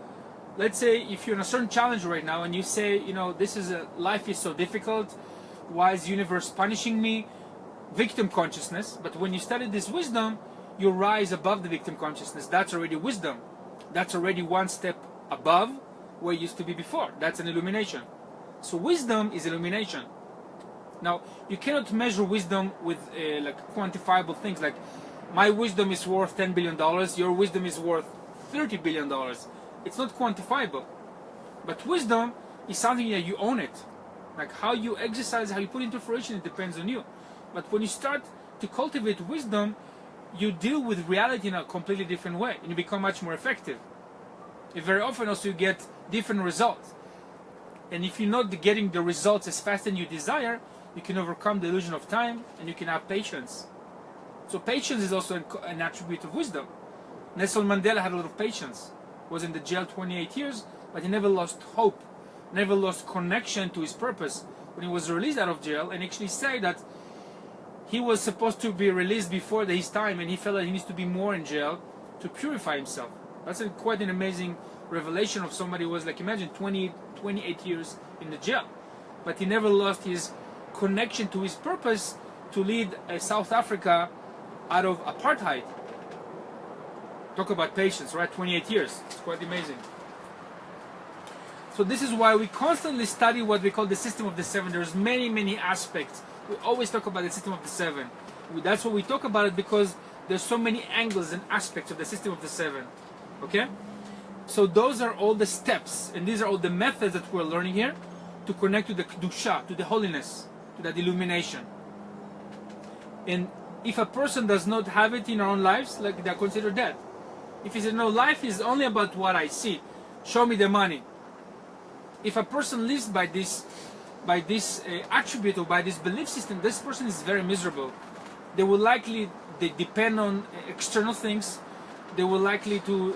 let's say, if you're in a certain challenge right now and you say, you know, life is so difficult, why is the universe punishing me? Victim consciousness. But when you study this wisdom, you rise above the victim consciousness. That's already wisdom. That's already one step above where you used to be before. That's an illumination. So wisdom is illumination. Now, you cannot measure wisdom with like quantifiable things like my wisdom is worth $10 billion, your wisdom is worth $30 billion. It's not quantifiable. But wisdom is something that you own it. Like how you exercise, how you put into fruition, it depends on you. But when you start to cultivate wisdom, you deal with reality in a completely different way, and you become much more effective. And very often also you get different results. And if you're not getting the results as fast as you desire, you can overcome the illusion of time, and you can have patience. So patience is also an attribute of wisdom. Nelson Mandela had a lot of patience. Was in the jail 28 years, but he never lost hope, never lost connection to his purpose. When he was released out of jail, and actually said that he was supposed to be released before his time, and he felt that he needs to be more in jail to purify himself. That's quite an amazing revelation of somebody who was like, imagine 28 years in the jail. But he never lost his connection to his purpose to lead South Africa out of apartheid. Talk about patience, right? 28 years. It's quite amazing. So this is why we constantly study what we call the system of the seven. There's many, many aspects. We always talk about the system of the seven. That's what we talk about it because there's so many angles and aspects of the system of the seven. Okay? So those are all the steps, and these are all the methods that we're learning here to connect to the Kedusha, to the holiness, to that illumination. And if a person does not have it in our own lives, like they're considered dead. If he says, no, life is only about what I see, show me the money. If a person lives by this attribute or by this belief system, this person is very miserable. They will likely depend on external things. They will likely to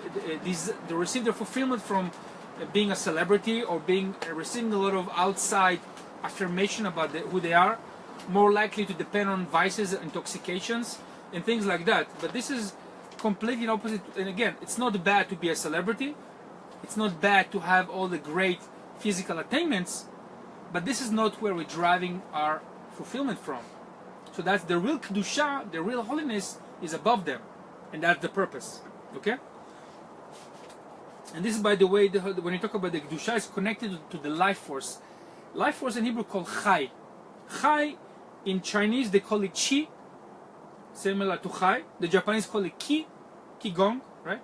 receive their fulfillment from being a celebrity or receiving a lot of outside affirmation about who they are. More likely to depend on vices, intoxications, and things like that. But this is completely opposite. And again, it's not bad to be a celebrity. It's not bad to have all the great physical attainments. But this is not where we're driving our fulfillment from. So that's the real Kedusha, the real holiness is above them. And that's the purpose. Okay? And this is, by the way, when you talk about the Kedusha, it's connected to the life force. Life force in Hebrew called Chai. Chai, in Chinese they call it Chi, similar to Chai. The Japanese call it Ki, Qigong, right?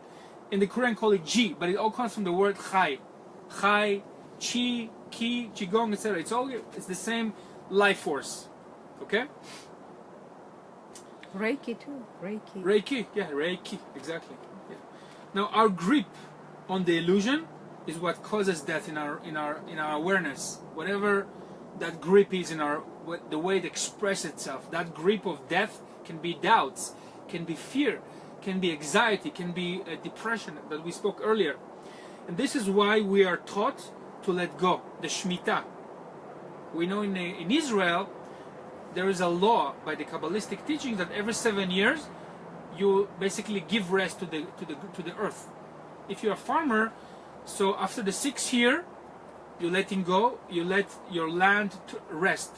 And the Korean call it Ji, but it all comes from the word Chai. Chai, Chi, Ki, Qigong, etc. It's the same life force. Okay? Reiki too. Reiki. Reiki, yeah, Reiki, exactly. Yeah. Now our grip on the illusion is what causes death in our awareness. Whatever that grip is in the way it expresses itself, that grip of death can be doubts, can be fear, can be anxiety, can be depression that we spoke earlier. And this is why we are taught to let go, the Shemitah. We know in Israel there is a law by the Kabbalistic teaching that every 7 years you basically give rest to the earth. If you're a farmer, so after the 6th year, you're letting go, you let your land to rest.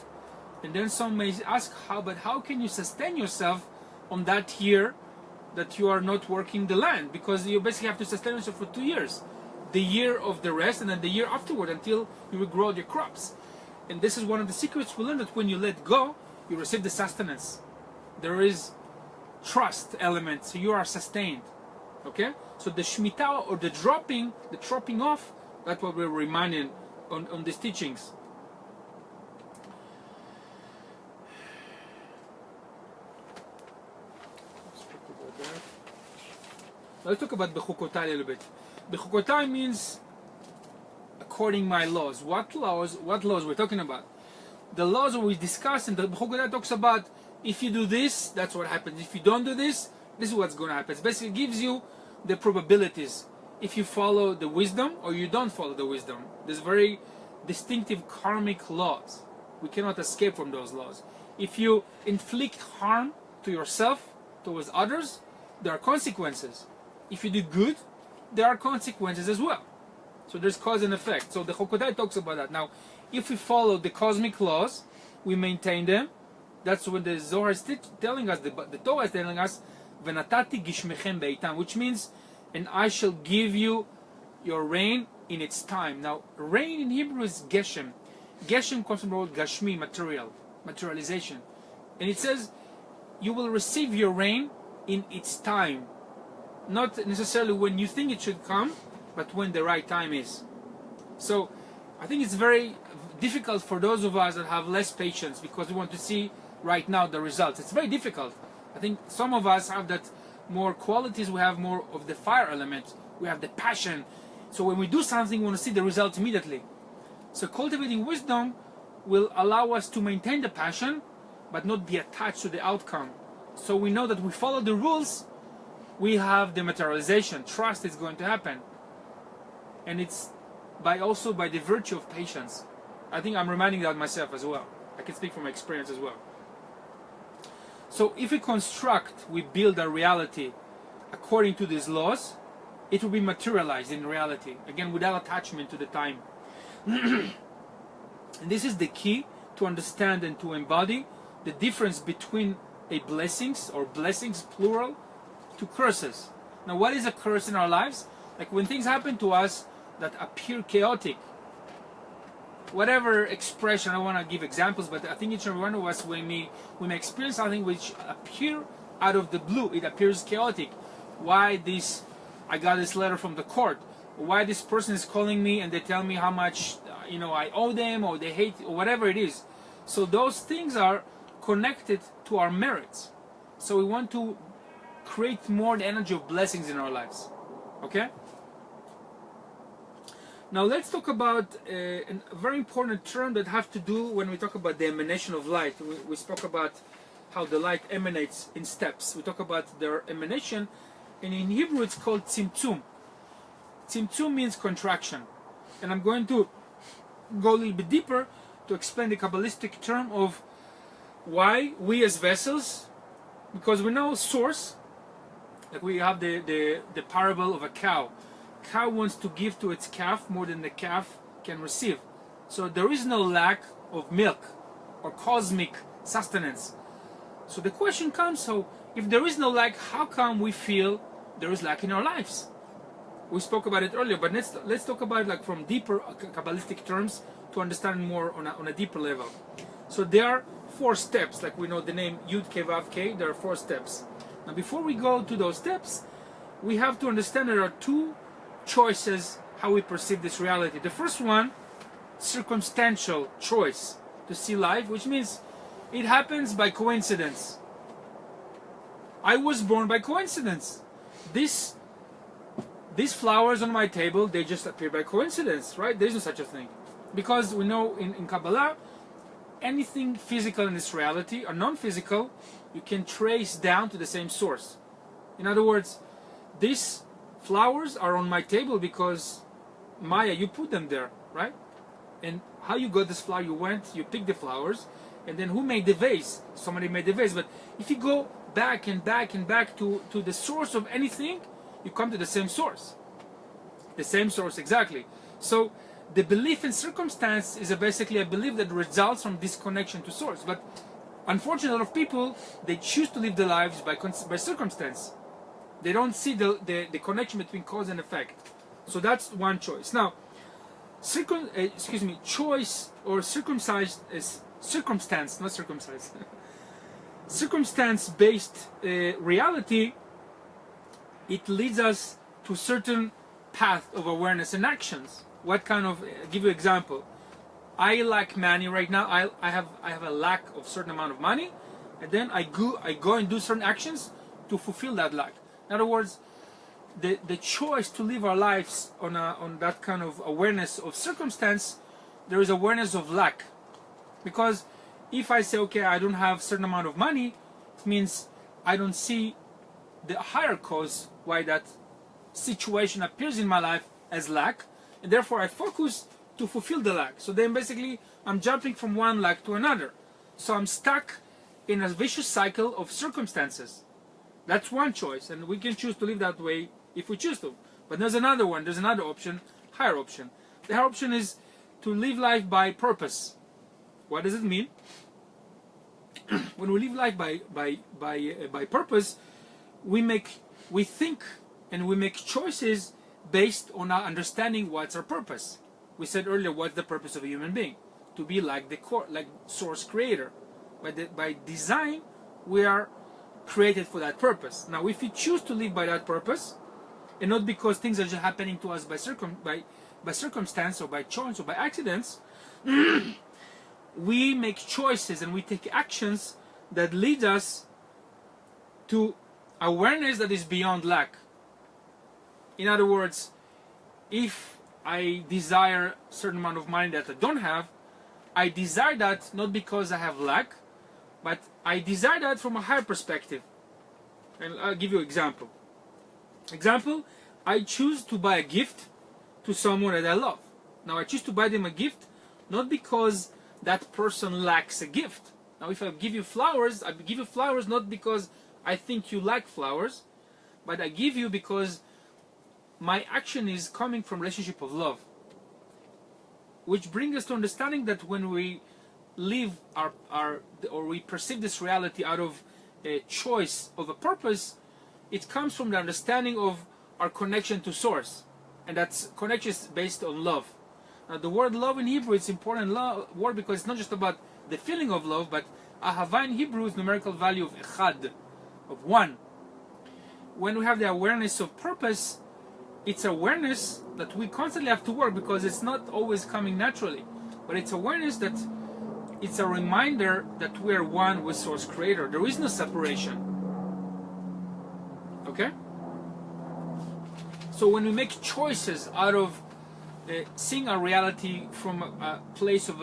And then some may ask, how can you sustain yourself on that year that you are not working the land? Because you basically have to sustain yourself for 2 years. The year of the rest and then the year afterward until you will grow your crops. And this is one of the secrets we learn, that when you let go, you receive the sustenance. There is trust element, so you are sustained. Okay? So the Shemitah, or the dropping off, that's what we're reminded on these teachings. Let's talk about Behukotai a little bit. Behukotai means according my laws. What laws we're talking about? The laws that we discussed, and the Behukotai talks about, if you do this, that's what happens. If you don't do this, this is what's going to happen. It basically gives you the probabilities. If you follow the wisdom or you don't follow the wisdom. There's very distinctive karmic laws. We cannot escape from those laws. If you inflict harm to yourself, towards others, there are consequences. If you do good, there are consequences as well. So there's cause and effect. So the Behukotai talks about that. Now, if we follow the cosmic laws, we maintain them. That's what the Zohar is telling us, the Torah is telling us, "V'natati gishmechem beitam," which means, and I shall give you your rain in its time. Now, rain in Hebrew is geshem. Geshem comes from the word gashmi, materialization. And it says, you will receive your rain in its time. Not necessarily when you think it should come, but when the right time is. So, I think it's very difficult for those of us that have less patience, because we want to see right now the results. It's very difficult. I think some of us have that more qualities. We have more of the fire element. We have the passion. So when we do something, we want to see the results immediately. So cultivating wisdom will allow us to maintain the passion, but not be attached to the outcome. So we know that we follow the rules, we have the materialization. Trust is going to happen. And it's also by the virtue of patience. I think I'm reminding that myself as well. I can speak from experience as well. So if we construct, we build a reality according to these laws, it will be materialized in reality. Again, without attachment to the time. And this is the key to understand and to embody the difference between a blessings, or blessings plural, to curses. Now, what is a curse in our lives? Like when things happen to us that appear chaotic, whatever expression, I don't want to give examples, but I think each and every one of us, when we experience something which appear out of the blue, it appears chaotic. Why this? I got this letter from the court. Why this person is calling me and they tell me how much I owe them, or they hate, or whatever it is. So those things are connected to our merits. So we want to create more the energy of blessings in our lives. Okay? Now let's talk about a very important term that has to do when we talk about the emanation of light. We spoke about how the light emanates in steps. We talk about their emanation, and in Hebrew it's called tzimtzum. Tzimtzum means contraction. And I'm going to go a little bit deeper to explain the Kabbalistic term of why we as vessels, because we know source, like we have the parable of a cow. Cow wants to give to its calf more than the calf can receive. So there is no lack of milk or cosmic sustenance. So the question comes, so if there is no lack, how come we feel there is lack in our lives? We spoke about it earlier, but let's talk about it like from deeper Kabbalistic terms to understand more on a deeper level. So there are 4 steps, like we know the name Yud Ke Vav Ke, there are 4 steps. Now before we go to those steps, we have to understand there are 2 choices how we perceive this reality. The first one, circumstantial choice to see life, which means it happens by coincidence. I was born by coincidence. This these flowers on my table, they just appear by coincidence, right? There is no such a thing. Because we know in Kabbalah, anything physical in this reality or non-physical, you can trace down to the same source. In other words, these flowers are on my table because Maya, you put them there, right? And how you got this flower? You went, you picked the flowers, and then who made the vase? Somebody made the vase. But if you go back and back and back to the source of anything, you come to the same source. The same source, exactly. So the belief in circumstance is basically a belief that results from this connection to source. But unfortunately, a lot of people, they choose to live their lives by circumstance. They don't see the connection between cause and effect. So that's one choice. Now, choice or circumcised is circumstance, not circumcised. Circumstance-based reality, it leads us to certain path of awareness and actions. What kind of? Give you an example. I lack money right now. I have a lack of certain amount of money, and then I go and do certain actions to fulfill that lack. In other words, the choice to live our lives on that kind of awareness of circumstance, there is awareness of lack. Because if I say, okay, I don't have certain amount of money, it means I don't see the higher cause why that situation appears in my life as lack, and therefore I focus to fulfill the lack. So then basically I'm jumping from one lack to another. So I'm stuck in a vicious cycle of circumstances. That's one choice, and we can choose to live that way if we choose to. But there's another one, there's another option, higher option. The higher option is to live life by purpose. What does it mean? When we live life by purpose, we think and we make choices based on our understanding what's our purpose. We said earlier, what's the purpose of a human being? To be like the core, like source creator. By design, we are created for that purpose. Now, if we choose to live by that purpose, and not because things are just happening to us by circumstance or by chance or by accidents, we make choices and we take actions that lead us to awareness that is beyond lack. In other words, if I desire a certain amount of money that I don't have, I desire that not because I have lack, but I desire that from a higher perspective. And I'll give you an example. Example, I choose to buy a gift to someone that I love. Now I choose to buy them a gift not because that person lacks a gift. Now if I give you flowers, I give you flowers not because I think you like flowers, but I give you because my action is coming from relationship of love. Which brings us to understanding that when we live or we perceive this reality out of a choice of a purpose, it comes from the understanding of our connection to source. And that's connection is based on love. Now the word love in Hebrew is an important word because it's not just about the feeling of love, but ahava in Hebrew is numerical value of echad, of one. When we have the awareness of purpose, it's awareness that we constantly have to work because it's not always coming naturally. But it's awareness that it's a reminder that we are one with Source Creator. There is no separation. Okay? So when we make choices out of seeing our reality from a place of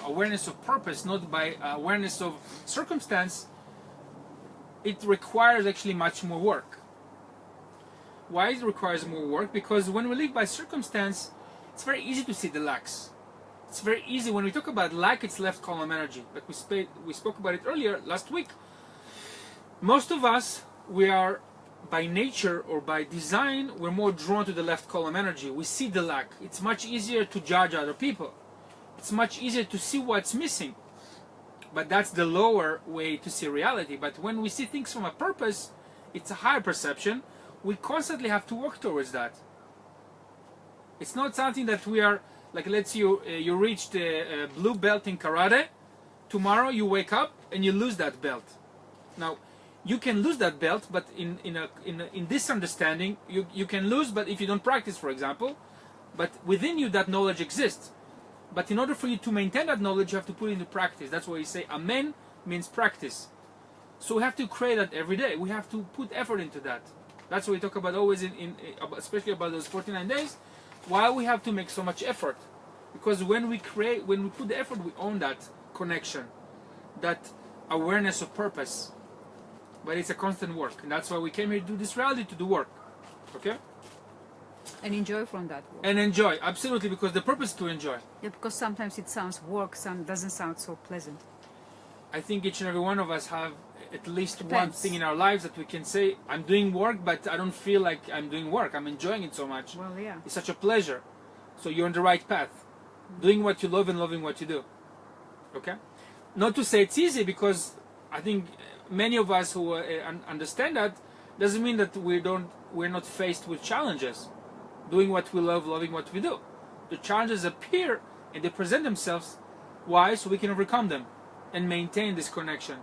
awareness of purpose, not by awareness of circumstance, it requires actually much more work. Why it requires more work? Because when we live by circumstance, it's very easy to see the lacks. It's very easy. When we talk about lack, it's left column energy. But we spoke about it earlier, last week. Most of us, we are by nature or by design, we're more drawn to the left column energy. We see the lack. It's much easier to judge other people. It's much easier to see what's missing. But that's the lower way to see reality. But when we see things from a purpose, it's a higher perception. We constantly have to work towards that. It's not something that we are, like let's say you reached a blue belt in karate, tomorrow you wake up and you lose that belt. Now, you can lose that belt, but in this understanding, you can lose, but if you don't practice, for example, but within you that knowledge exists. But in order for you to maintain that knowledge, you have to put it into practice. That's why you say amen means practice. So we have to create that every day. We have to put effort into that. That's what we talk about always especially about those 49 days. Why we have to make so much effort? Because when we put the effort, we own that connection, that awareness of purpose. But it's a constant work, and that's why we came here to do this reality, to do work. Okay? And enjoy from that work. And enjoy, absolutely, because the purpose is to enjoy. Yeah, because sometimes it sounds work, doesn't sound so pleasant. I think each and every one of us have at least one Depends. thing in our lives that we can say, I'm doing work, but I don't feel like I'm doing work. I'm enjoying it so much. Well, yeah. It's such a pleasure. So you're on the right path. Doing what you love and loving what you do. Okay? Not to say it's easy, because I think many of us who understand that doesn't mean that we're not faced with challenges. Doing what we love, loving what we do. The challenges appear and they present themselves. Why? So we can overcome them and maintain this connection.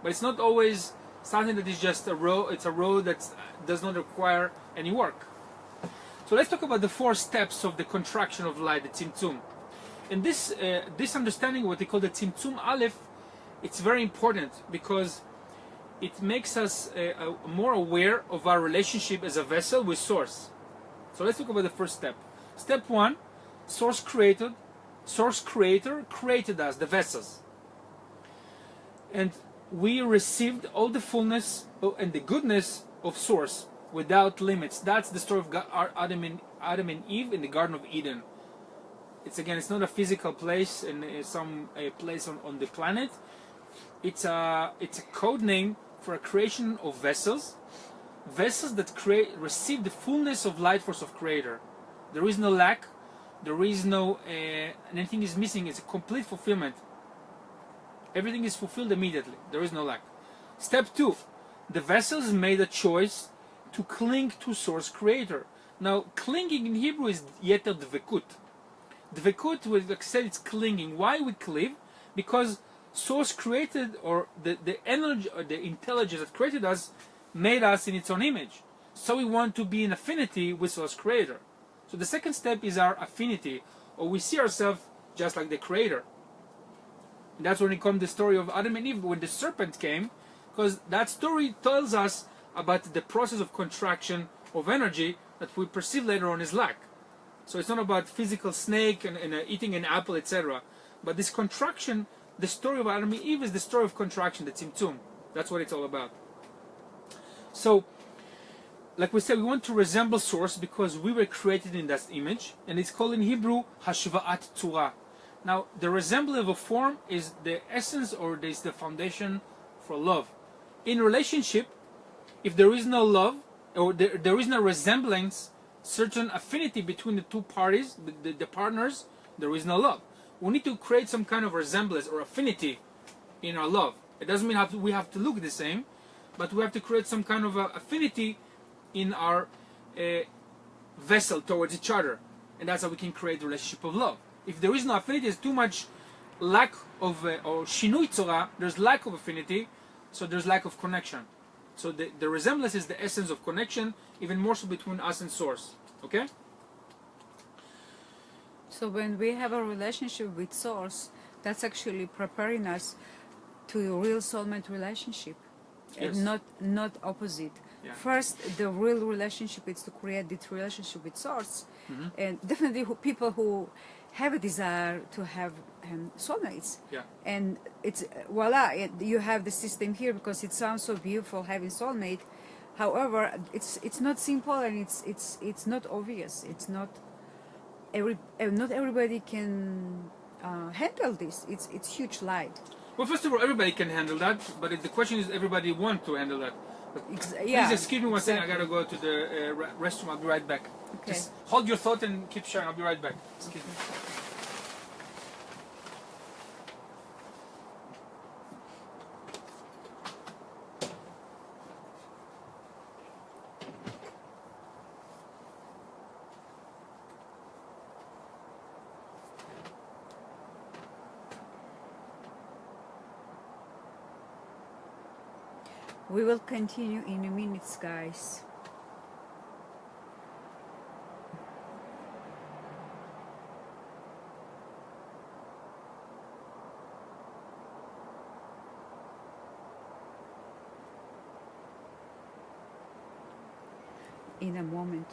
But it's not always something that is just a road. It's a road that does not require any work. So let's talk about the 4 steps of the contraction of light, the Tzimtzum. And this understanding, what they call the Tzimtzum Aleph, it's very important because it makes us more aware of our relationship as a vessel with Source. So let's talk about the first step. Step 1, Source Creator created us, the vessels. And we received all the fullness and the goodness of Source without limits. That's the story of Adam and Eve in the Garden of Eden. It's not a physical place in some place on the planet. It's a code name for a creation of vessels that receive the fullness of light force of Creator. There is no lack. There is no anything is missing. It's a complete fulfillment. Everything is fulfilled immediately. There is no lack. Step 2, the vessels made a choice to cling to Source Creator. Now, clinging in Hebrew is yeter dvekut. Dvekut, like I said, it's clinging. Why we cleave? Because Source created, or the energy or the intelligence that created us, made us in its own image. So we want to be in affinity with Source Creator. So the second step is our affinity, or we see ourselves just like the Creator. And that's when it comes the story of Adam and Eve, when the serpent came, because that story tells us about the process of contraction of energy that we perceive later on as lack. So it's not about physical snake and eating an apple, etc. But this contraction, the story of Adam and Eve is the story of contraction, the Tzimtzum. That's what it's all about. So, like we said, we want to resemble Source because we were created in that image, and it's called in Hebrew Hashva'at Tzura. Now, the resemblance of a form is the essence, or is the foundation for love. In relationship, if there is no love, or there is no resemblance, certain affinity between the two parties, the partners, there is no love. We need to create some kind of resemblance or affinity in our love. It doesn't mean we have to look the same, but we have to create some kind of affinity in our vessel towards each other. And that's how we can create a relationship of love. If there is no affinity, there's too much lack of, or shinui tzora, there's lack of affinity, so there's lack of connection. So the resemblance is the essence of connection, even more so between us and Source. Okay? So when we have a relationship with Source, that's actually preparing us to a real soulmate relationship, Yes. and not opposite. Yeah. First, the real relationship is to create this relationship with Source, Mm-hmm. and definitely people who have a desire to have soulmates. Yeah. And it's voila, you have the system here because it sounds so beautiful having soulmate. However, it's not simple, and it's not obvious. It's not not everybody can handle this. It's huge light. Well, first of all, everybody can handle that, but the question is, everybody want to handle that. Please excuse me one second. I gotta go to the restroom. I'll be right back. Okay. Just hold your thought and keep sharing. I'll be right back. Excuse me. We will continue in a minute, guys. in a moment.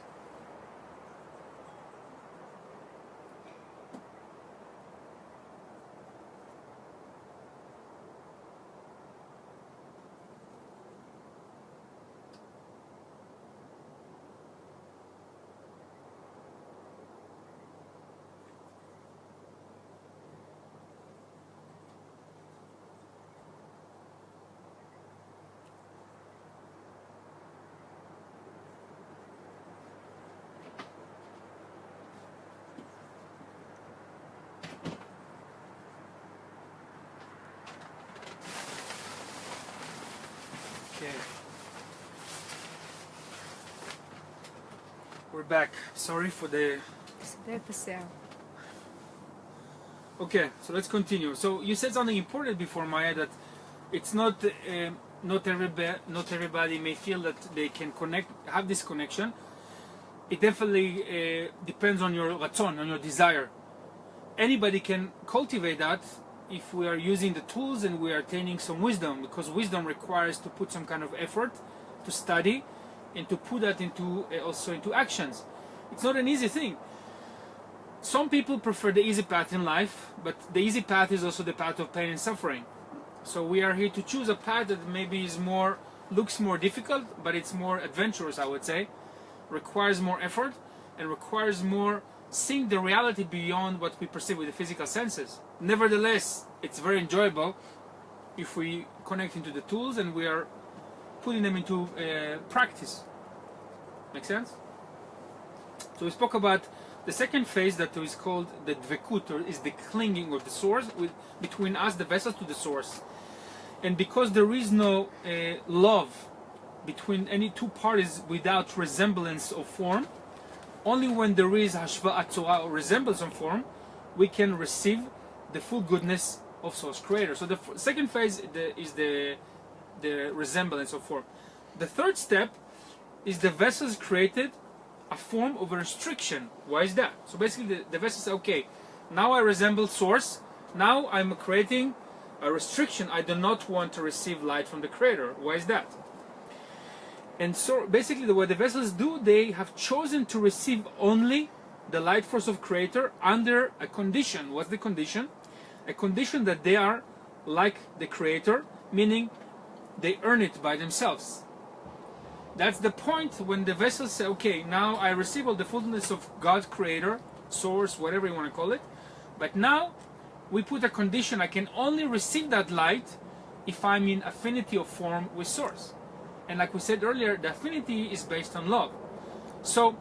Okay. We're back. Sorry for the... Okay, so let's continue. So you said something important before, Maya, that it's not not everybody may feel that they can have this connection. It definitely depends on your ratzon, on your desire. Anybody can cultivate that if we are using the tools and we are attaining some wisdom, because wisdom requires to put some kind of effort, to study, and to put that into also into actions. It's not an easy thing. Some people prefer the easy path in life, but the easy path is also the path of pain and suffering. So we are here to choose a path that maybe is looks more difficult, but it's more adventurous, I would say, requires more effort, and requires more seeing the reality beyond what we perceive with the physical senses. Nevertheless, it's very enjoyable if we connect into the tools and we are putting them into practice. Make sense? So we spoke about the second phase that is called the dvekut, or is the clinging of the source between us, the vessels, to the source. And because there is no love between any two parties without resemblance of form, only when there is hashva'at tzora, or resemblance of form, we can receive the full goodness of Source Creator. So the second phase is the resemblance of form. The third step is the vessels created a form of a restriction. Why is that? So basically the vessel says, okay, now I resemble Source, now I'm creating a restriction. I do not want to receive light from the Creator. Why is that? And so basically what the vessels do, they have chosen to receive only the light force of Creator under a condition. What's the condition? A condition that they are like the Creator, meaning they earn it by themselves. That's the point when the vessels say, okay, now I receive all the fullness of God, Creator, Source, whatever you want to call it, but now we put a condition. I can only receive that light if I'm in affinity of form with Source. And like we said earlier, the affinity is based on love. So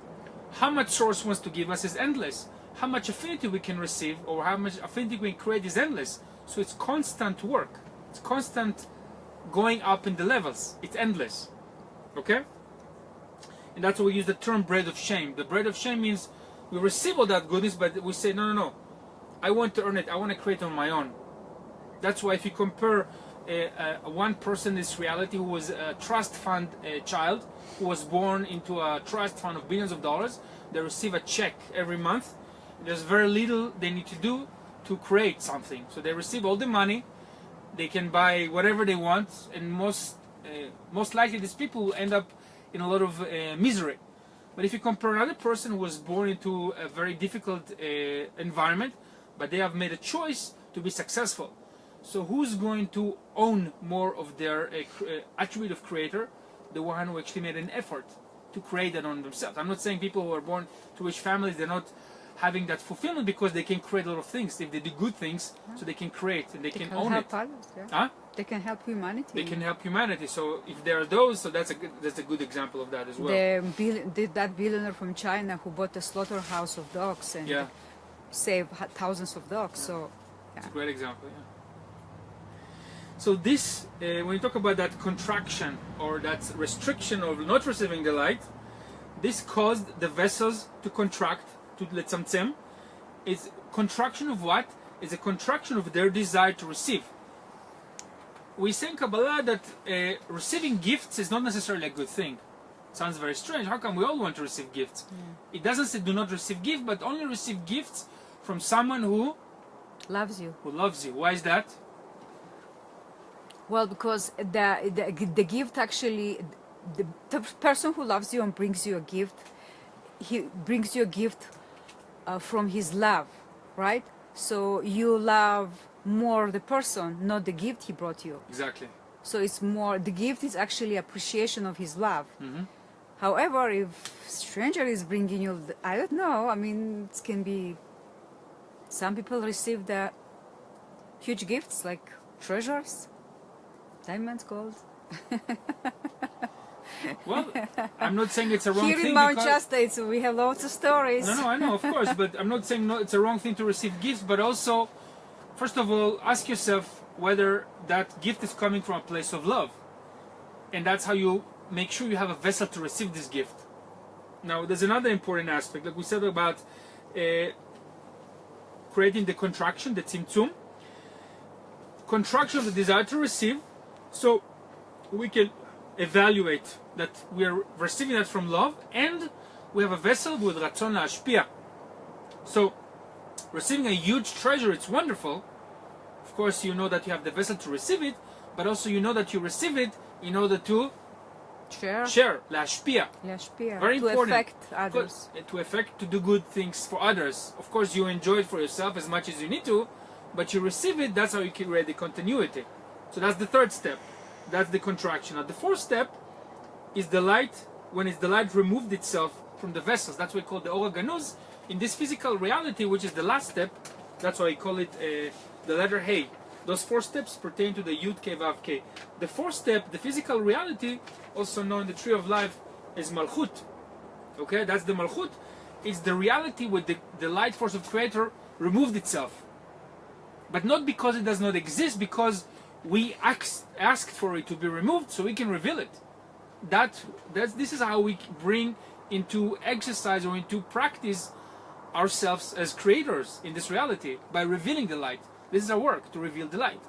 how much Source wants to give us is endless. How much affinity we can receive, or how much affinity we can create, is endless. So it's constant work. It's constant going up in the levels. It's endless. Okay? And that's why we use the term bread of shame. The bread of shame means we receive all that goodness, but we say, no, no, no. I want to earn it. I want to create on my own. That's why if you compare one person in this reality who was a trust fund child, who was born into a trust fund of billions of dollars, they receive a check every month. There's very little they need to do to create something. So they receive all the money, they can buy whatever they want, and most likely these people will end up in a lot of misery. But if you compare another person who was born into a very difficult environment, but they have made a choice to be successful. So who's going to own more of their attribute of Creator? The one who actually made an effort to create that on themselves. I'm not saying people who are born to rich families, they're not having that fulfillment, because they can create a lot of things if they do good things, so they can create and they can own it. Others, yeah. Huh? They can help humanity. They can help humanity. So if there are those, so that's a good example of that as well. That billionaire from China who bought a slaughterhouse of dogs and saved thousands of dogs. Yeah. So it's a great example. Yeah. So this, when you talk about that contraction or that restriction of not receiving the light, this caused the vessels to contract, to letzamtzem. It's contraction of what? It's a contraction of their desire to receive. We say in Kabbalah that receiving gifts is not necessarily a good thing. Sounds very strange. How come we all want to receive gifts? It doesn't say do not receive gifts, but only receive gifts from someone who loves you. Who loves you. Why is that? Well, because the gift actually, the person who loves you and brings you a gift, he brings you a gift from his love, right? So you love more the person, not the gift he brought you. Exactly. So it's more, the gift is actually appreciation of his love. Mm-hmm. However, if stranger is bringing you, I don't know, I mean, it can be, some people receive the huge gifts like treasures, diamonds, gold. Well, I'm not saying it's a wrong Here thing. in Mount because... Shasta, we have lots of stories. No, I know, of course, but I'm not saying it's a wrong thing to receive gifts, but also, first of all, ask yourself whether that gift is coming from a place of love. And that's how you make sure you have a vessel to receive this gift. Now, there's another important aspect, like we said about creating the contraction, the tzimtzum. Contraction of the desire to receive, so we can evaluate that we are receiving that from love, and we have a vessel with ratzon la'ashpia. So, receiving a huge treasure, it's wonderful. Of course, you know that you have the vessel to receive it, but also you know that you receive it in order to share, la'ashpia. Very to important. affect others. To affect, to do good things for others. Of course, you enjoy it for yourself as much as you need to, but you receive it, that's how you can create the continuity. So that's the third step. That's the contraction. Now the fourth step is the light, when it's the light removed itself from the vessels. That's what we call the Or HaGanuz. In this physical reality, which is the last step, that's why I call it the letter Hey. Those four steps pertain to the Yud K Vav K. The fourth step, the physical reality, also known in the Tree of Life as Malchut. Okay, that's the Malchut. It's the reality where the light force of Creator removed itself. But not because it does not exist, because we asked for it to be removed so we can reveal it. This is how we bring into exercise or into practice ourselves as creators in this reality, by revealing the light. This is our work, to reveal the light.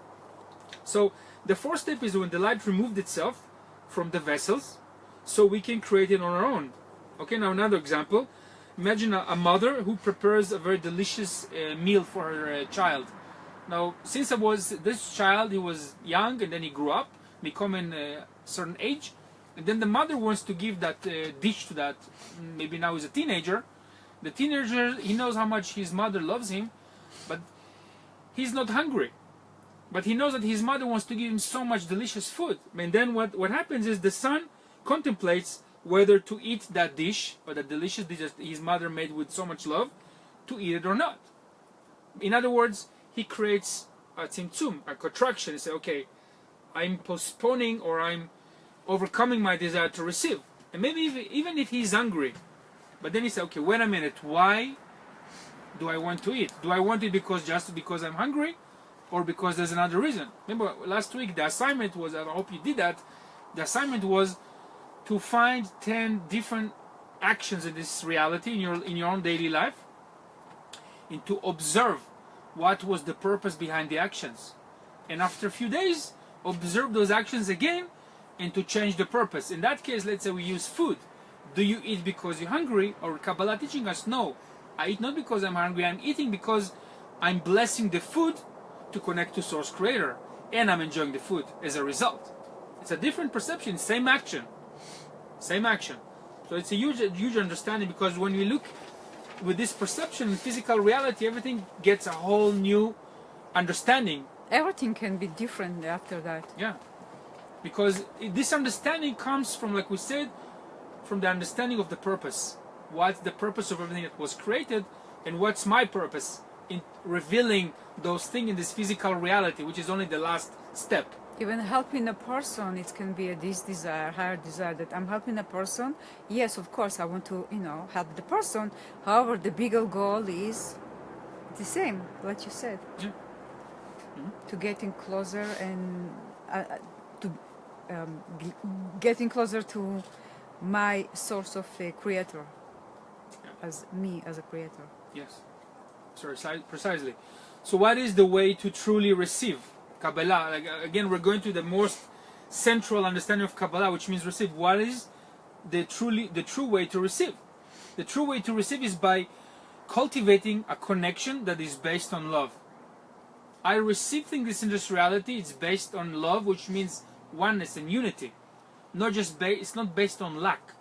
So the fourth step is when the light removed itself from the vessels so we can create it on our own. Okay, now another example. Imagine a mother who prepares a very delicious meal for her child. Now, since this child, he was young and then he grew up, becoming a certain age, and then the mother wants to give that dish to that, maybe now he's a teenager. The teenager, he knows how much his mother loves him, but he's not hungry. But he knows that his mother wants to give him so much delicious food. And then what happens is the son contemplates whether to eat that dish, or that delicious dish that his mother made with so much love, to eat it or not. In other words, he creates a tzimtzum, a contraction. He says, okay, I'm postponing or I'm overcoming my desire to receive. And maybe even if he's hungry, but then he says, okay, wait a minute, why do I want to eat? Do I want it just because I'm hungry, or because there's another reason? Remember last week the assignment was, I hope you did that, the assignment was to find 10 different actions in this reality, in your own daily life, and to observe what was the purpose behind the actions. And after a few days, observe those actions again and to change the purpose. In that case, let's say we use food. Do you eat because you're hungry? Or Kabbalah teaching us, no, I eat not because I'm hungry, I'm eating because I'm blessing the food to connect to Source Creator, and I'm enjoying the food as a result. It's a different perception, same action. Same action. So it's a huge understanding, because when we look with this perception in physical reality, everything gets a whole new understanding. Everything can be different after that. Yeah. Because this understanding comes from, like we said, from the understanding of the purpose. What's the purpose of everything that was created, and what's my purpose in revealing those things in this physical reality, which is only the last step. Even helping a person, it can be this desire, higher desire, that I'm helping a person. Yes, of course, I want to, help the person. However, the bigger goal is the same, like you said. Yeah. Mm-hmm. To getting closer and getting closer to my source of creator, as me as a creator. Yes, precisely. So what is the way to truly receive Kabbalah? Again, we're going to the most central understanding of Kabbalah, which means receive. What is the true way to receive? The true way to receive is by cultivating a connection that is based on love. I receive things in this reality, it's based on love, which means oneness and unity. not just it's not based on lack.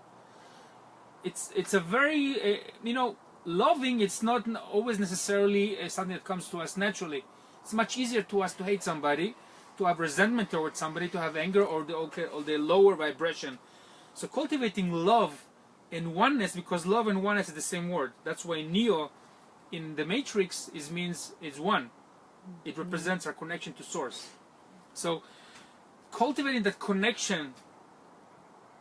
It's a very loving. It's not always necessarily something that comes to us naturally. It's much easier to us to hate somebody, to have resentment towards somebody, to have anger or the lower vibration. So cultivating love and oneness, because love and oneness is the same word. That's why Neo in the Matrix means it's one. It represents our connection to Source. So cultivating that connection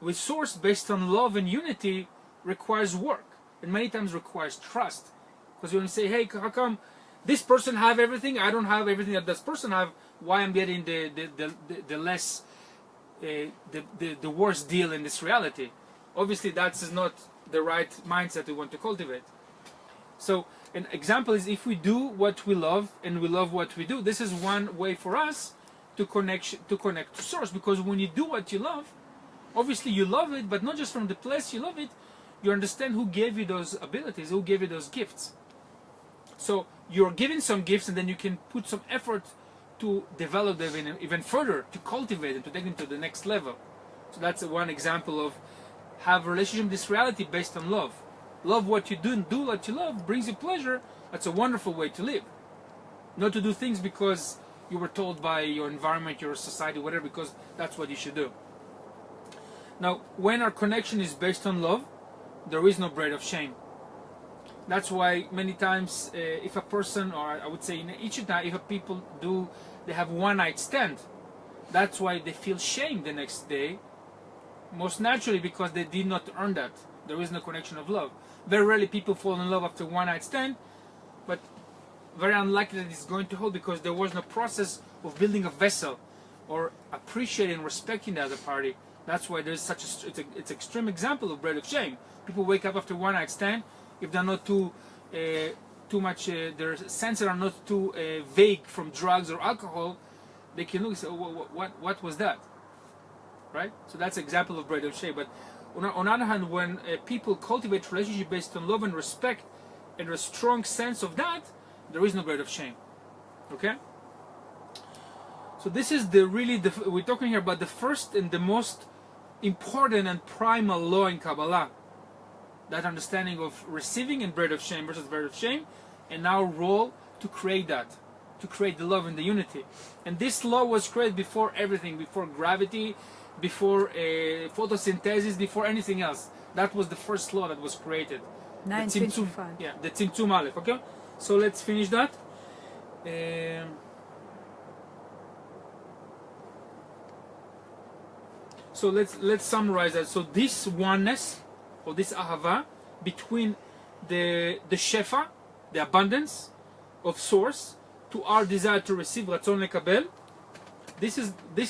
with Source based on love and unity requires work, and many times requires trust. Because when you say, hey, how come this person have everything, I don't have everything that this person have, why I'm getting the less the worst deal in this reality? Obviously that is not the right mindset we want to cultivate. So an example is, if we do what we love and we love what we do, this is one way for us to connect to Source. Because when you do what you love, obviously you love it, but not just from the place you love it, you understand who gave you those abilities, who gave you those gifts. So you're given some gifts, and then you can put some effort to develop them even further, to cultivate them, to take them to the next level. So that's one example of have a relationship with this reality based on love. Love what you do and do what you love, brings you pleasure. That's a wonderful way to live. Not to do things because you were told by your environment, your society, whatever, because that's what you should do. Now, when our connection is based on love, there is no bread of shame. That's why many times if a person, or I would say in each time, if a people they have one night stand, that's why they feel shame the next day, most naturally, because they did not earn that. There is no connection of love. Very rarely people fall in love after one night stand, but very unlikely that it's going to hold, because there was no process of building a vessel or appreciating and respecting the other party. That's why there's such it's an extreme example of bread of shame. People wake up after one night stand, if they're not too much, their senses are not too vague from drugs or alcohol, they can look and say, oh, what was that? Right? So that's an example of bread of shame. But on the other hand, when people cultivate relationship based on love and respect and a strong sense of that, there is no bread of shame. Okay? So this is we're talking here about the first and the most important and primal law in Kabbalah. That understanding of receiving and bread of shame versus bread of shame, and our role to create that, to create the love and the unity. And this law was created before everything, before gravity, before photosynthesis, before anything else. That was the first law that was created. 925. Yeah, the Tzimtzum Aleph. Okay, so let's finish that. So let's summarize that. So this oneness, or this ahava, between the shefa, the abundance of Source, to our desire to receive, ratzon lekabel, this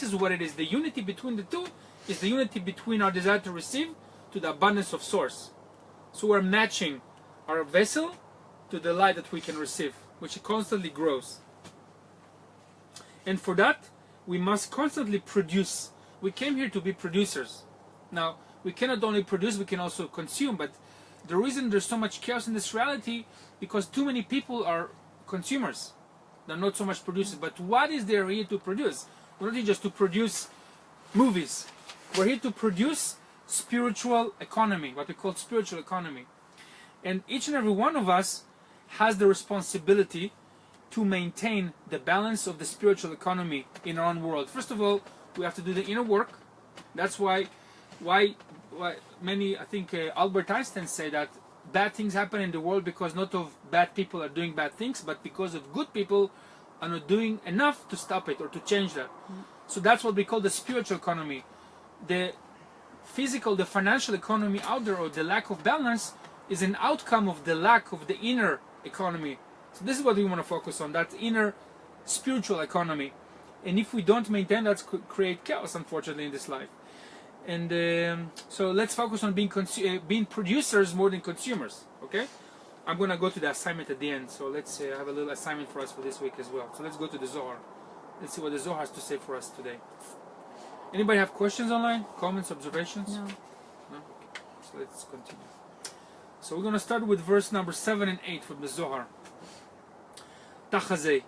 is what it is. The unity between the two is the unity between our desire to receive to the abundance of Source. So we're matching our vessel to the light that we can receive, which constantly grows. And for that, we must constantly produce. We came here to be producers. Now, we cannot only produce, we can also consume. But the reason there's so much chaos in this reality, because too many people are consumers. They're not so much producers. But what is there here to produce? We're not here just to produce movies. We're here to produce spiritual economy, what we call spiritual economy. And each and every one of us has the responsibility to maintain the balance of the spiritual economy in our own world. First of all, we have to do the inner work. That's why many, I think Albert Einstein said that bad things happen in the world because not of bad people are doing bad things, but because of good people are not doing enough to stop it or to change that. So that's what we call the spiritual economy. The physical, the financial economy out there, or the lack of balance, is an outcome of the lack of the inner economy. So this is what we want to focus on, that inner spiritual economy. And if we don't maintain that, create chaos, unfortunately, in this life. And so let's focus on being producers more than consumers. Okay? I'm going to go to the assignment at the end. So let's have a little assignment for us for this week as well. So let's go to the Zohar. Let's see what the Zohar has to say for us today. Anybody have questions online? Comments, observations? No. No? Okay. So let's continue. So we're going to start with verse number 7 and 8 from the Zohar. Tachazei.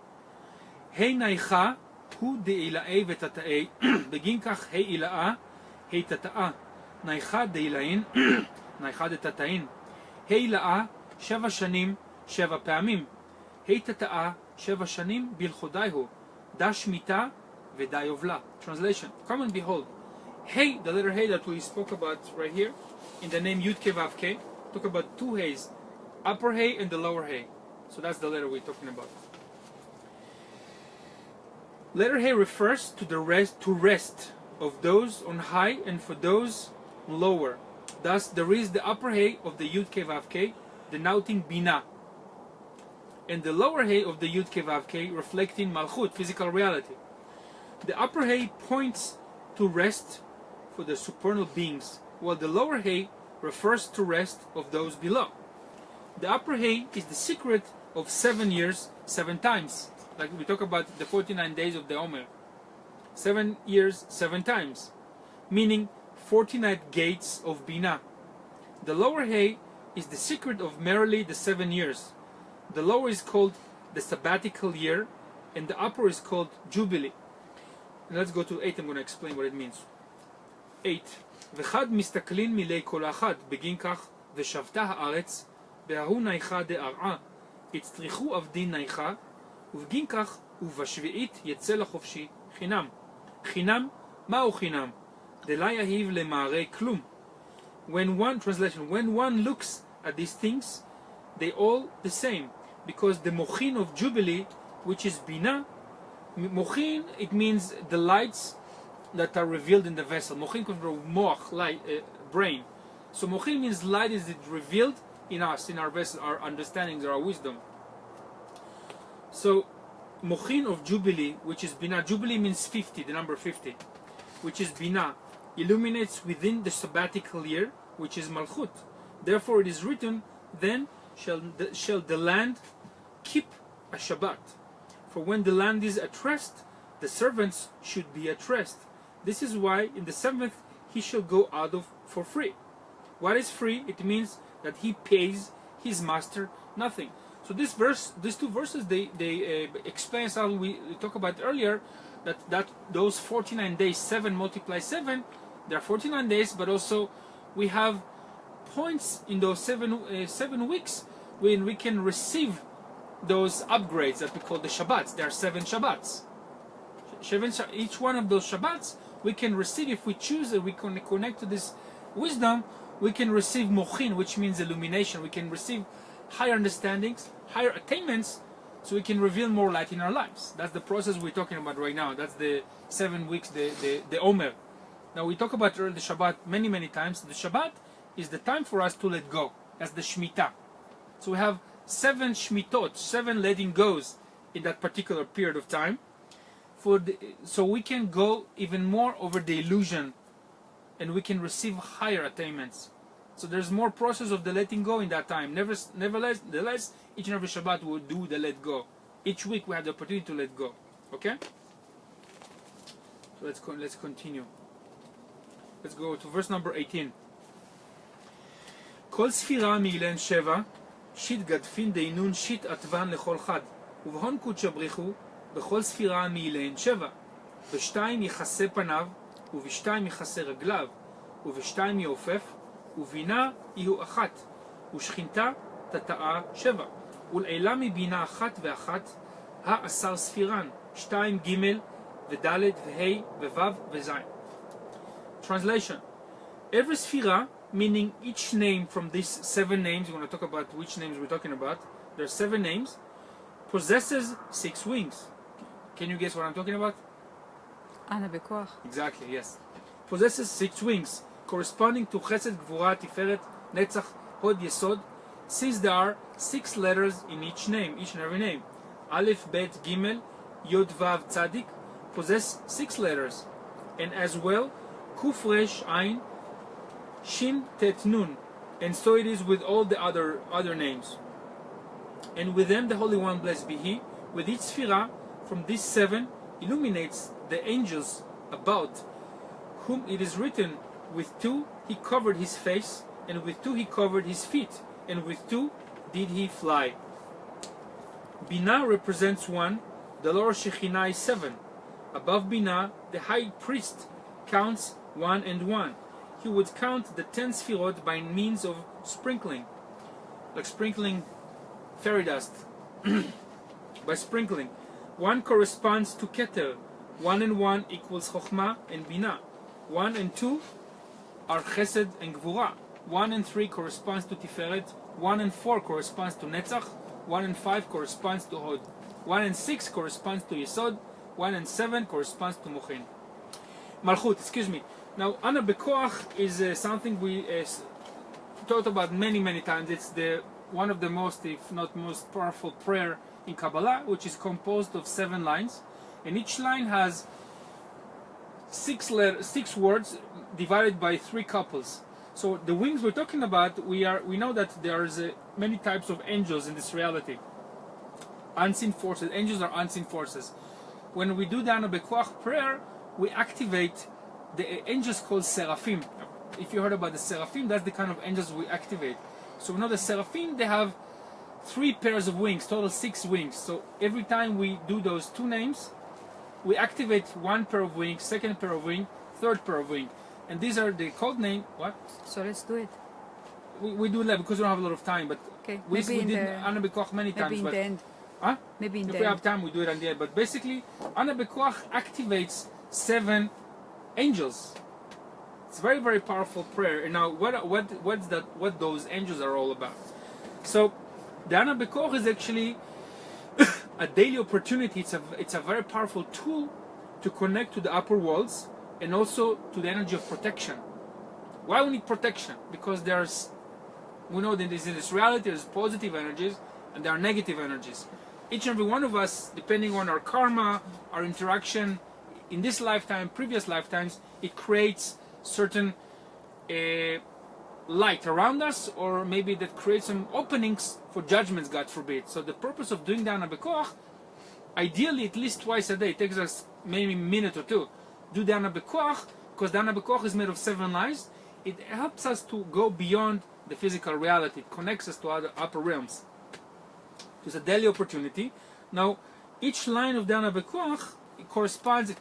Hei naicha hu de'ila'ei v'tata'ei begin kach hei ila'a Hei tata'a, naicha deilain, naicha de tata'in. Hei la'a, sheva shanim, sheva pa'amim. Hei tata'a, sheva shanim, bilchodaihu. Da shmita, v'da yovla. Translation, come and behold. Hey, the letter Hey that we spoke about right here, in the name Yud Ke Vav Ke, talk about two Heys, upper Hey and the lower Hey. So that's the letter we're talking about. Letter Hey refers to the rest of those on high and for those lower. Thus, there is the upper Hey of the Yud Ke Vav Ke, denoting Bina, and the lower Hey of the Yud Ke Vav Ke, reflecting Malchut, physical reality. The upper Hey points to rest for the supernal beings, while the lower Hey refers to rest of those below. The upper Hey is the secret of 7 years, 7 times. Like we talk about the 49 days of the Omer. 7 years, 7 times. Meaning 49 gates of Bina. The lower Hey is the secret of merely the 7 years. The lower is called the sabbatical year, and the upper is called Jubilee. And let's go to 8, I'm going to explain what it means. 8. וחד מסתכלין מילי כל אחד, בגין כך, ושבתה הארץ, בהוא נייחה דארעה, הצטריכו עבדין נייחה, ובגין כך, ובשביעית יצא לחופשי חינם. חינם, מהו חינם? דלה יהיב למערי כלום. When one looks at these things, they all the same, because the mochin of Jubilee, which is Bina, mochin, it means the lights that are revealed in the vessel. Mochin comes from moach, light, brain. So mochin means light is revealed in us, in our vessel, our understandings, our wisdom. So mochin of Jubilee, which is Bina, Jubilee means 50, the number 50, which is Bina, illuminates within the sabbatical year, which is Malchut. Therefore it is written, then shall the land keep a Shabbat. For when the land is at rest, the servants should be at rest. This is why in the 7th he shall go out of for free. What is free? It means that he pays his master nothing. So this verse, these two verses, they explain how we talked about earlier, that those 49 days, 7 multiply 7, there are 49 days, but also we have points in those 7 weeks when we can receive those upgrades that we call the Shabbats. There are 7 Shabbats. Each one of those Shabbats we can receive, if we choose and we can connect to this wisdom, we can receive mochin, which means illumination. We can receive higher understandings, higher attainments, so we can reveal more light in our lives. That's the process we're talking about right now. That's the 7 weeks, the Omer. Now we talk about the Shabbat many times. The Shabbat is the time for us to let go. That's the Shemitah. So we have 7 Shmitot, 7 letting goes in that particular period of time. So we can go even more over the illusion, and we can receive higher attainments. So there's more process of the letting go in that time. Nevertheless, each and every Shabbat we will do the let go. Each week we have the opportunity to let go. Okay? So let's continue. Let's go to verse number 18. כל ספירה מאילן 7, שיט גדפין דינון שיט עטבן לכל חד, ובהון קודשא בריחו, בכל ספירה מאילן 7, בשתיים יחסה פניו, ובשתיים יחסה רגליו, ובשתיים יעופף, ובינה יהיו אחת, ושכינתה תתאה 7, ולעילה מבינה אחת ואחת, 10 ספירן, 2 ג' וד' וה' וו' וז'. Translation. Every sphira, meaning each name from these 7 names, we're going to talk about which names we're talking about, there are 7 names, possesses 6 wings. Can you guess what I'm talking about? Ana Bekoach. Exactly, yes. Possesses 6 wings, corresponding to Chesed, Gvura, Tiferet, Netzach, Hod, Yesod, since there are 6 letters in each name, each and every name. Aleph, Bet, Gimel, Yod, Vav, Tzadik possess 6 letters, and as well Kuf, Resh, Ain, Shin, Tet, Nun, and so it is with all the other names. And with them the Holy One, blessed be He, with each Sphira from these 7 illuminates the angels about whom it is written, with 2 he covered his face, and with 2 he covered his feet, and with 2 did he fly. Bina represents 1, the lower Shekhinah is 7. Above Bina, the high priest counts 1 and 1. He would count the 10 sefirot by means of sprinkling, like sprinkling fairy dust. By sprinkling. 1 corresponds to Keter. 1 and 1 equals Chokhmah and Binah. 1 and 2 are Chesed and Gvura. 1 and 3 corresponds to Tiferet. 1 and 4 corresponds to Netzach. 1 and 5 corresponds to Hod. 1 and 6 corresponds to Yesod. 1 and 7 corresponds to Mochin. Malchut, excuse me. Now, Ana Bekoach is something we talked about many times. It's one of the most, if not most powerful prayer in Kabbalah, which is composed of 7 lines. And each line has 6 words divided by 3 couples. So the wings we're talking about, we know that there's many types of angels in this reality. Unseen forces. Angels are unseen forces. When we do the Ana Bekoach prayer, we activate the angels called Seraphim. If you heard about the Seraphim, that's the kind of angels we activate. So we know the Seraphim, they have 3 pairs of wings, total 6 wings. So every time we do those 2 names, we activate 1 pair of wings, 2nd pair of wing, 3rd pair of wing. And these are the code name. What? So let's do it. We do that because we don't have a lot of time, but Okay. we Maybe in did the Ana Bekoach many times. maybe in But the end. huh? Maybe in If the we end. have time, we do it at the end. But basically, Ana Bekoach activates 7 angels. It's a very powerful prayer. And now, what those angels are all about? So, the Ana Bekoach is actually a daily opportunity. It's a very powerful tool to connect to the upper worlds and also to the energy of protection. Why we need protection? Because we know that in this reality there's positive energies and there are negative energies. Each and every one of us, depending on our karma, our interaction in this lifetime, previous lifetimes, it creates certain light around us, or maybe that creates some openings for judgments, God forbid. So the purpose of doing the Ana Bekoach, ideally at least twice a day, it takes us maybe a minute or 2, do the Ana Bekoach, because the Ana Bekoach is made of 7 lines. It helps us to go beyond the physical reality. It connects us to other upper realms. It's a daily opportunity. Now, each line of the Ana Bekoach, it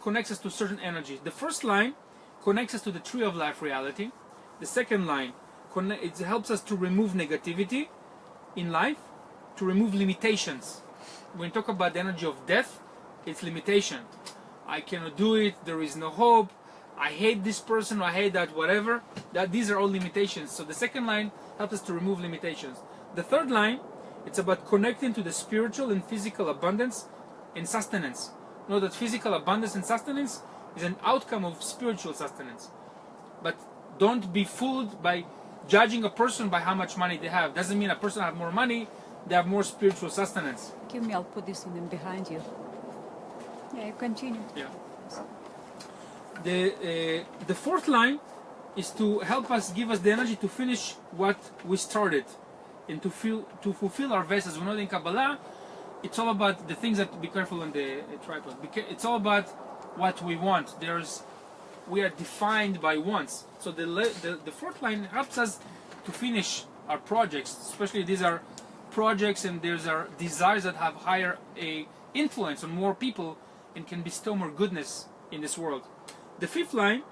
connects us to certain energies. The first line connects us to the tree of life reality. The second line, it helps us to remove negativity in life, to remove limitations. When we talk about the energy of death, it's limitation. I cannot do it, there is no hope, I hate this person, I hate that, whatever. These are all limitations. So the second line helps us to remove limitations. The third line, it's about connecting to the spiritual and physical abundance and sustenance. Know that physical abundance and sustenance is an outcome of spiritual sustenance. But don't be fooled by judging a person by how much money they have. Doesn't mean a person have more money, they have more spiritual sustenance. Give me, I'll put this in them behind you. Yeah, you continue. Yeah. The fourth line is to help us, give us the energy to finish what we started and to fulfill our vessels. We know that in Kabbalah, it's all about the things that, be careful on the tripod, it's all about what we want. We are defined by wants. So the fourth line helps us to finish our projects, especially these are projects and these are desires that have higher influence on more people and can bestow more goodness in this world. The fifth line,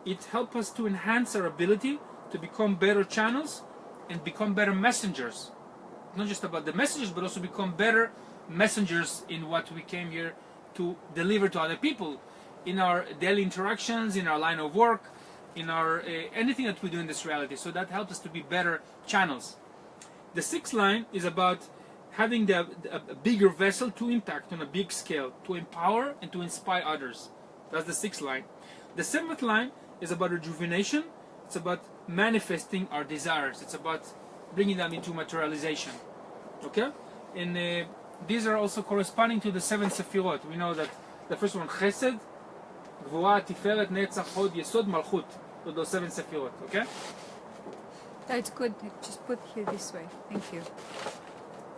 it helps us to enhance our ability to become better channels and become better messengers. Not just about the messages, but also become better messengers in what we came here to deliver to other people, in our daily interactions, in our line of work, in our anything that we do in this reality. So that helps us to be better channels. The sixth line is about having a bigger vessel to impact on a big scale, to empower and to inspire others. That's the sixth line. The seventh line is about rejuvenation. It's about manifesting our desires. It's about bringing them into materialization. Okay? And these are also corresponding to the 7 sefirot. We know that the first one, Chesed, Gvura, Tiferet, Netzach, Hod, Yesod, Malchut. So those 7 sefirot. Okay? That's good. Just put here this way. Thank you.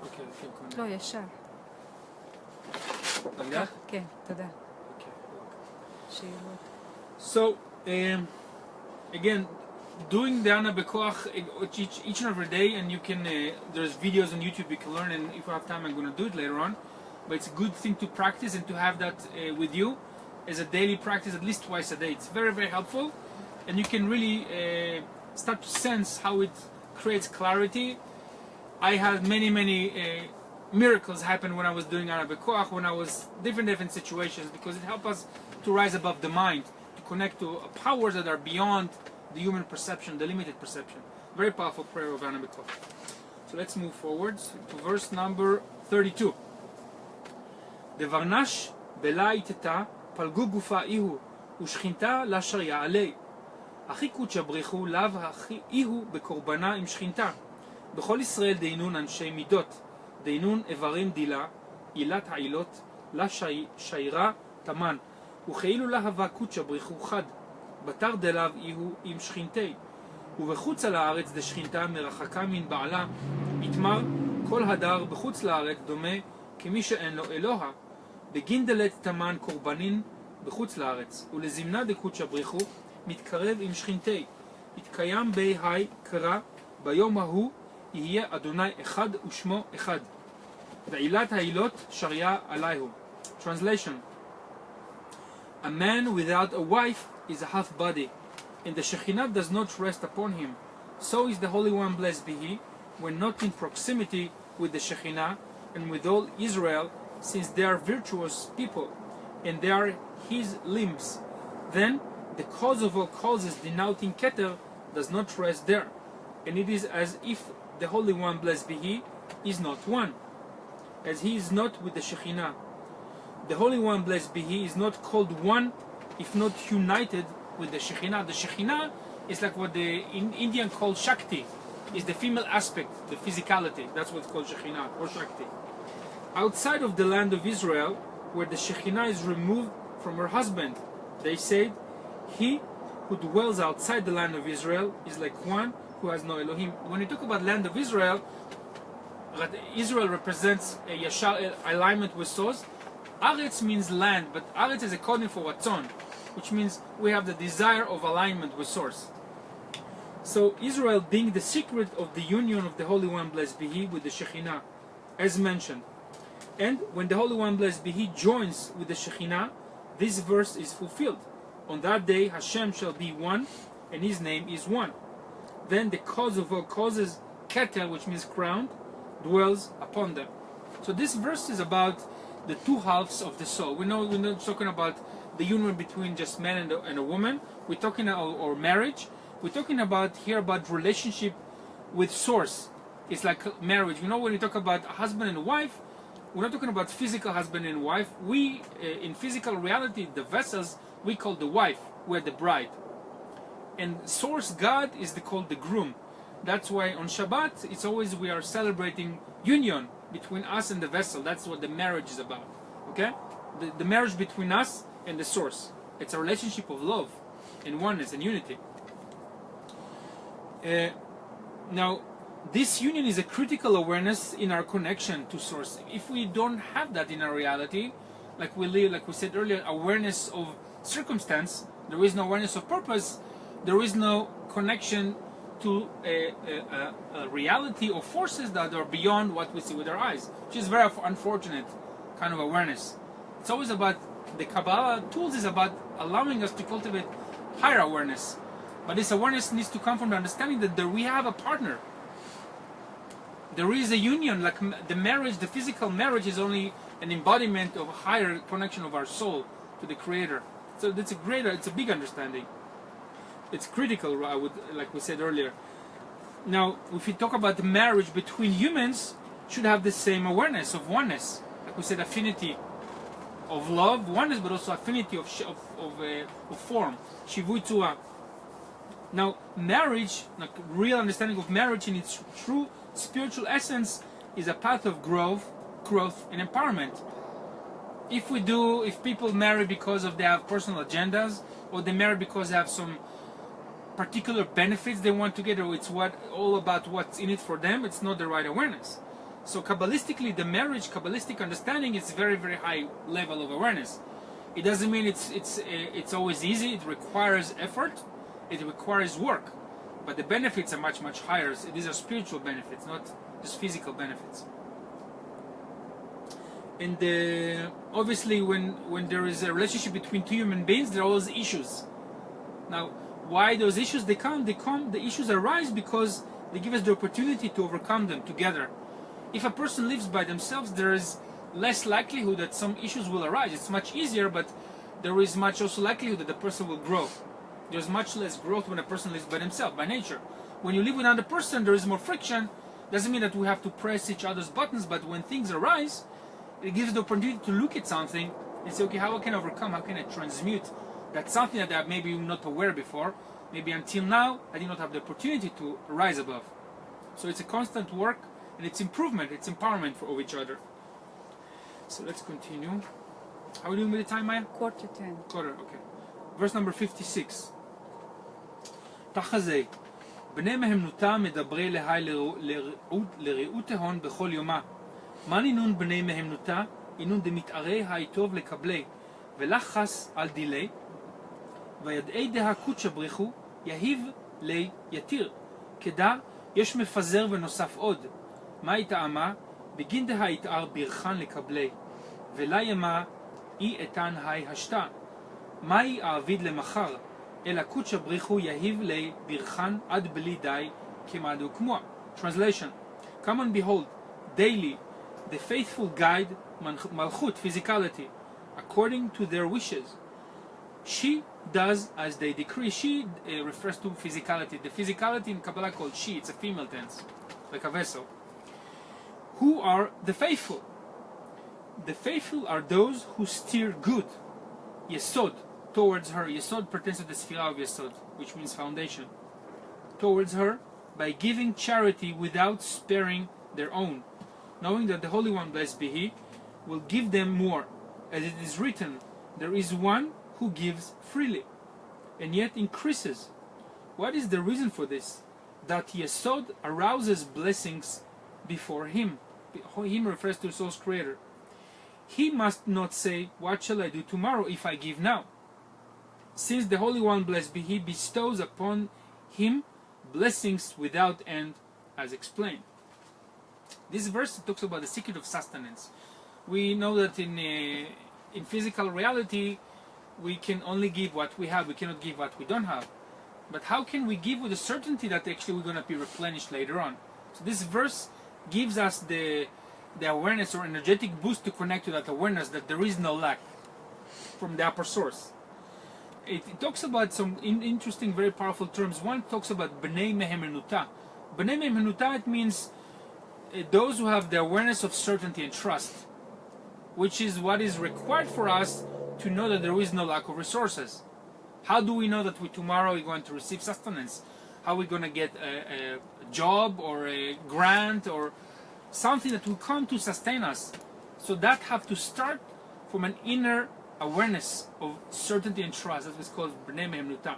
Okay, okay. לא, ישר. Like that? כן, תודה. Okay. שאלות. So, again, doing the Ana Bekoach each and every day, and you can, there's videos on YouTube you can learn, and if I have time I'm going to do it later on, but it's a good thing to practice and to have that with you as a daily practice at least twice a day. It's very helpful, and you can really start to sense how it creates clarity. I had many miracles happen when I was doing Ara Bekoach, when I was different situations, because it helps us to rise above the mind, to connect to powers that are beyond the human perception, the limited perception. Very powerful prayer of Ara Bekoach. So let's move forwards to verse number 32. Devarnash bela iteta palgu gufa ihu ushchinta lasher ya'alei הכי קודשא בריחו לאו הכי איהו בקורבנה עם שכינתה. בכל ישראל דהינון אנשי מידות, דהינון איברים דילה, עילת העילות, לה שיירה תמן, וכאילו לה הווה קודשא בריחו חד, בתר דלאו איהו עם שכינתי, ובחוץ על הארץ דשכינתה מרחקה מן בעלה, יתמר כל הדר בחוץ לארץ דומה כמי שאין לו אלוה, בגין דלת תמן קורבנין בחוץ לארץ, ולזמנה דקודשא בריחו מתקרב עם שכינתי, יתקיים בהי קרא, ביום ההוא יהיה אדוני אחד ושמו אחד. ועילת העילות שריה עליהו. Translation: A man without a wife is a half body, and the Shekhinah does not rest upon him. So is the Holy One, blessed be He, when not in proximity with the Shekhinah and with all Israel, since they are virtuous people, and they are His limbs. Then the cause of all causes denoting Keter does not rest there, and it is as if the Holy One, blessed be He, is not one, as He is not with the Shekhinah. The Holy One, blessed be He, is not called one if not united with the Shekhinah. The Shekhinah is like what the Indian call Shakti, is the female aspect, the physicality. That's what's called Shekhinah or Shakti. Outside of the land of Israel, where the Shekhinah is removed from her husband, they said, he who dwells outside the land of Israel is like one who has no Elohim. When you talk about land of Israel, Israel represents a yashar alignment with source. Aretz means land, but Aretz is a code for Ratzon, which means we have the desire of alignment with source. So Israel being the secret of the union of the Holy One, blessed be He, with the Shekhinah, as mentioned. And when the Holy One, blessed be He, joins with the Shekhinah, this verse is fulfilled. On that day Hashem shall be one, and His name is one. Then the cause of all causes, Keter, which means crown, dwells upon them. So this verse is about the two halves of the soul. We're not talking about the union between just man and a woman. We're talking or marriage. We're talking about here about relationship with source. It's like marriage. You know, when we talk about a husband and a wife, we're not talking about physical husband and wife. We, in physical reality, the vessels, we call the wife. We're the bride. And source God is called the groom. That's why on Shabbat, it's always we are celebrating union between us and the vessel. That's what the marriage is about. Okay? The marriage between us and the source. It's a relationship of love and oneness and unity. Now, this union is a critical awareness in our connection to source. If we don't have that in our reality, like we said earlier, awareness of circumstance, there is no awareness of purpose, there is no connection to a reality of forces that are beyond what we see with our eyes, which is very unfortunate kind of awareness. It's always about, the Kabbalah tools is about allowing us to cultivate higher awareness. But this awareness needs to come from the understanding that we have a partner. There is a union, like the marriage, the physical marriage is only an embodiment of a higher connection of our soul to the Creator. So it's a big understanding. It's critical, like we said earlier. Now, if we talk about the marriage between humans, should have the same awareness of oneness. Like we said, affinity of love, oneness, but also affinity of form, shivui tzura. Now, marriage, like real understanding of marriage in its true spiritual essence, is a path of growth, and empowerment. If people marry because they have personal agendas, or they marry because they have some particular benefits they want to get, or it's all about what's in it for them, it's not the right awareness. So Kabbalistically, the marriage, Kabbalistic understanding is very, very high level of awareness. It doesn't mean it's always easy. It requires effort. It requires work. But the benefits are much, much higher. These are spiritual benefits, not just physical benefits. And obviously, when there is a relationship between two human beings, there are always issues. Now, why those issues they come, the issues arise because they give us the opportunity to overcome them together. If a person lives by themselves, there is less likelihood that some issues will arise. It's much easier, but there is much also likelihood that the person will grow. There's much less growth when a person lives by themselves, by nature. When you live with another person, there is more friction. Doesn't mean that we have to press each other's buttons, but when things arise, it gives the opportunity to look at something and say, okay, how can I overcome? How can I transmute? That's something that I maybe not aware before. Maybe until now, I did not have the opportunity to rise above. So it's a constant work, and it's improvement, it's empowerment of each other. So let's continue. How are we doing with the time, Maya? 9:45. Quarter, okay. Verse number 56. תחזה, בני מהמנותה מדברי להי לרעות ההון בכל יומה. מה נינון בני מהמנותה? אינון דמתערי היטוב לקבלי, ולחס על דילי, וידעי דה קודשא בריחו, יהיב לי יתיר. כדא, יש מפזר ונוסף עוד. מה יטעמה? בגין דה יתער בירחן לקבלי, ולה ימה אי איתן היי השתה. מהי העביד למחר? אלא קודשא בריחו יהיב לי בירחן עד בלי די כמעדו כמוה. Translation. Come and behold, daily, the faithful guide malchut, physicality, according to their wishes. She does as they decree. She refers to physicality. The physicality in Kabbalah called she, it's a female tense, like a vessel. Who are the faithful? The faithful are those who steer good, yesod, towards her. Yesod pertains to the Sphira of Yesod, which means foundation. Towards her, by giving charity without sparing their own, knowing that the Holy One, blessed be He, will give them more. As it is written, there is one who gives freely, and yet increases. What is the reason for this? That Yesod arouses blessings before Him. Him refers to the soul's creator. He must not say, what shall I do tomorrow if I give now? Since the Holy One, blessed be He, bestows upon him blessings without end, as explained. This verse talks about the secret of sustenance. We know that in physical reality, we can only give what we have. We cannot give what we don't have. But how can we give with the certainty that actually we're going to be replenished later on? So this verse gives us the awareness or energetic boost to connect to that awareness that there is no lack from the upper source. It talks about some interesting, very powerful terms. One talks about b'nei mehemenuta. B'nei mehemenuta, it means those who have the awareness of certainty and trust, which is what is required for us to know that there is no lack of resources. How do we know that tomorrow we're going to receive sustenance? How are we going to get a job or a grant or something that will come to sustain us? So that have to start from an inner awareness of certainty and trust. That's what's called b'nei mehemenuta.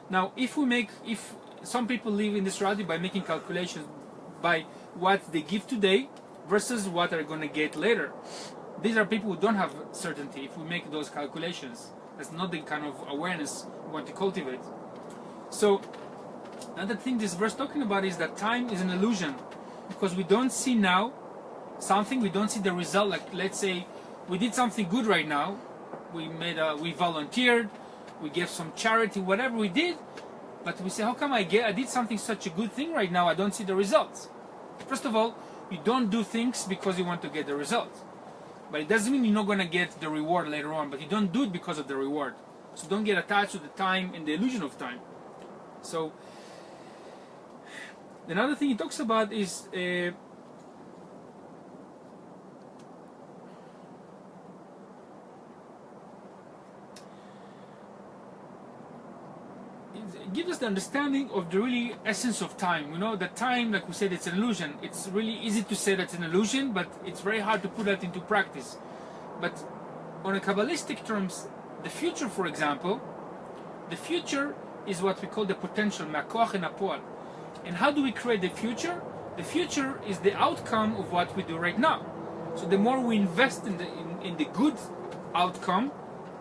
Now, if some people live in this reality by making calculations by what they give today versus what they're going to get later. These are people who don't have certainty. If we make those calculations, that's not the kind of awareness we want to cultivate. So, another thing this verse talking about is that time is an illusion, because we don't see now something, we don't see the result. Like, let's say we did something good right now, we volunteered, we gave some charity, whatever we did, but we say, how come I did something such a good thing right now, I don't see the results? First of all, you don't do things because you want to get the results. But it doesn't mean you're not going to get the reward later on, but you don't do it because of the reward. So don't get attached to the time and the illusion of time. So, another thing he talks about is it gives us the understanding of the really essence of time. You know, that time, like we said, it's an illusion. It's really easy to say that's an illusion, but it's very hard to put that into practice. But on a Kabbalistic terms, the future, for example, the future is what we call the potential, ma'koach and apoal. And how do we create the future? The future is the outcome of what we do right now. So the more we invest in the good outcome,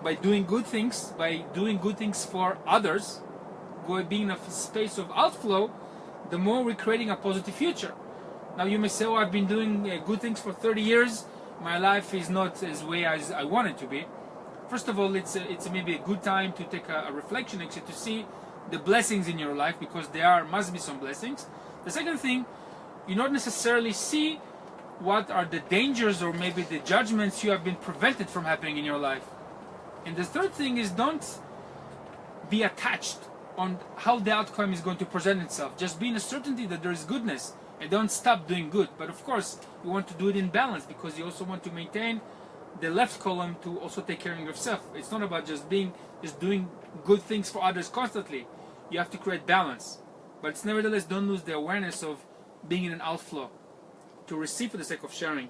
by doing good things for others, being in a space of outflow, the more we're creating a positive future. Now you may say, oh, I've been doing good things for 30 years, my life is not as way as I want it to be. First of all, it's maybe a good time to take a reflection, actually, to see the blessings in your life, because there must be some blessings. The second thing, you not necessarily see what are the dangers or maybe the judgments you have been prevented from happening in your life. And the third thing is, don't be attached on how the outcome is going to present itself. Just be in a certainty that there is goodness, and don't stop doing good. But of course, you want to do it in balance, because you also want to maintain the left column to also take care of yourself. It's not about just doing good things for others constantly. You have to create balance. But it's nevertheless, don't lose the awareness of being in an outflow, to receive for the sake of sharing.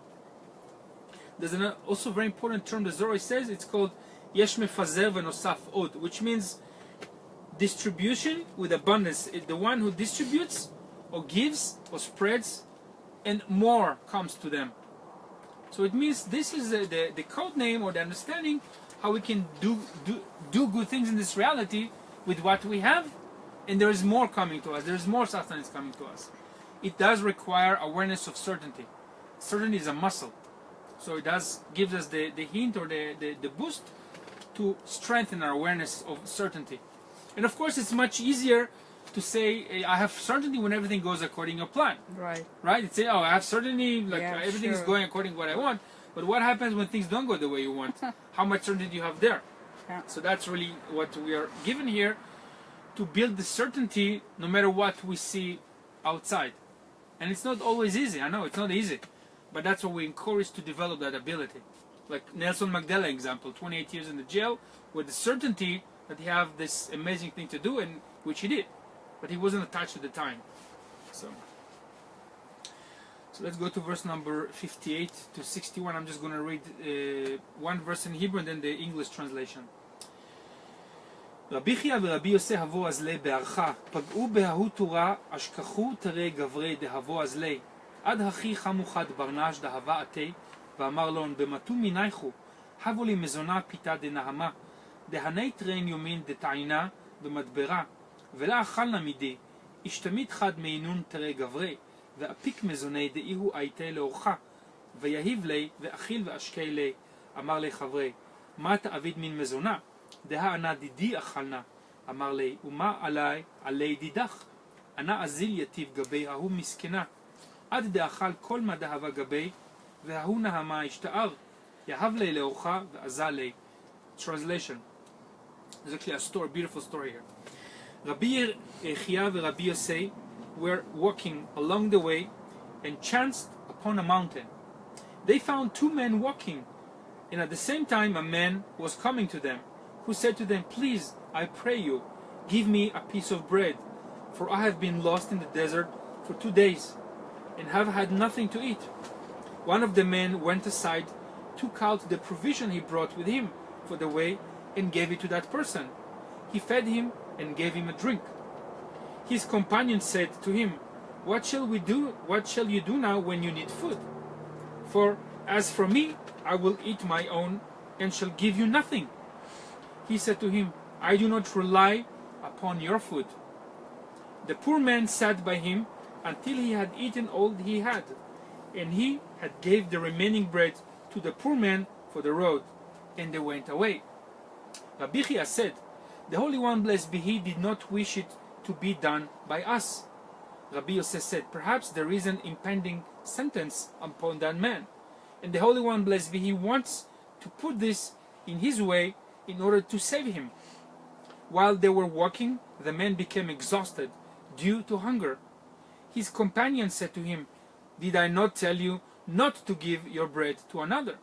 There's an also very important term the Zohar says. It's called Yesh Mefazer V'Nosaf Od, which means distribution with abundance. The one who distributes or gives or spreads, and more comes to them. So it means this is the code name or the understanding how we can do good things in this reality with what we have, and there is more coming to us. There is more sustenance coming to us. It does require awareness of certainty. Certainty is a muscle, so it does gives us the hint or the boost to strengthen our awareness of certainty. And of course, it's much easier to say, I have certainty when everything goes according to plan. Right. Right? It's say, oh, I have certainty, like everything is sure. going according to what I want. But what happens when things don't go the way you want? How much certainty do you have there? Yeah. So that's really what we are given here, to build the certainty no matter what we see outside. And it's not always easy. I know it's not easy, but that's what we encourage, to develop that ability. Like Nelson Mandela example, 28 years in the jail with the certainty that he have this amazing thing to do, and which he did, but he wasn't attached at the time. So let's go to verse number 58 to 61. I'm just going to read one verse in Hebrew and then the English translation. רבי חייא ורבי יוסי הבו אזלי בערכה, פגעו בההוא תורה, אשכחו תרי גברי דהבו אזלי, עד הכי חמו חד ברנש דהבה עתי, ואמר לון, במתו מינייכו, הבו לי מזונה פיתה דנהמה, דהני תרין יומין דתעינה במדברה, ולה אכלנה מידי, השתמית חד מעינון תרי גברי, ואפיק מזוני דאיהו הייתי לאורחה, ויהיב לי, ואכיל ואשקי לי, אמר לי חברי, מה תעביד מן מזונה? דהה ענה דידי אכלנה, אמר לי, ומה עלי דידך? ענה אזיל יטיב גבי, ההוא מסכנה, עד דאכל כל מה דהבה גבי, וההוא נהמה השתער, יהב לי לאורחה ועזה לי. Translation. There's actually a story, beautiful story here. Rabbi Chia and Rabbi Yosei were walking along the way and chanced upon a mountain. They found two men walking, and at the same time a man was coming to them, who said to them, "Please, I pray you, give me a piece of bread, for I have been lost in the desert for 2 days, and have had nothing to eat." One of the men went aside, took out the provision he brought with him for the way, and gave it to that person. He fed him and gave him a drink. His companion said to him, "What shall we do? What shall you do now when you need food? For as for me, I will eat my own and shall give you nothing." He said to him, "I do not rely upon your food." The poor man sat by him until he had eaten all he had, and he had gave the remaining bread to the poor man for the road, and they went away. Rabbi Chia said, "The Holy One, blessed be He, did not wish it to be done by us." Rabbi Yosef said, "Perhaps there is an impending sentence upon that man, and the Holy One, blessed be He, wants to put this in his way in order to save him." While they were walking, the man became exhausted due to hunger. His companion said to him, "Did I not tell you not to give your bread to another?"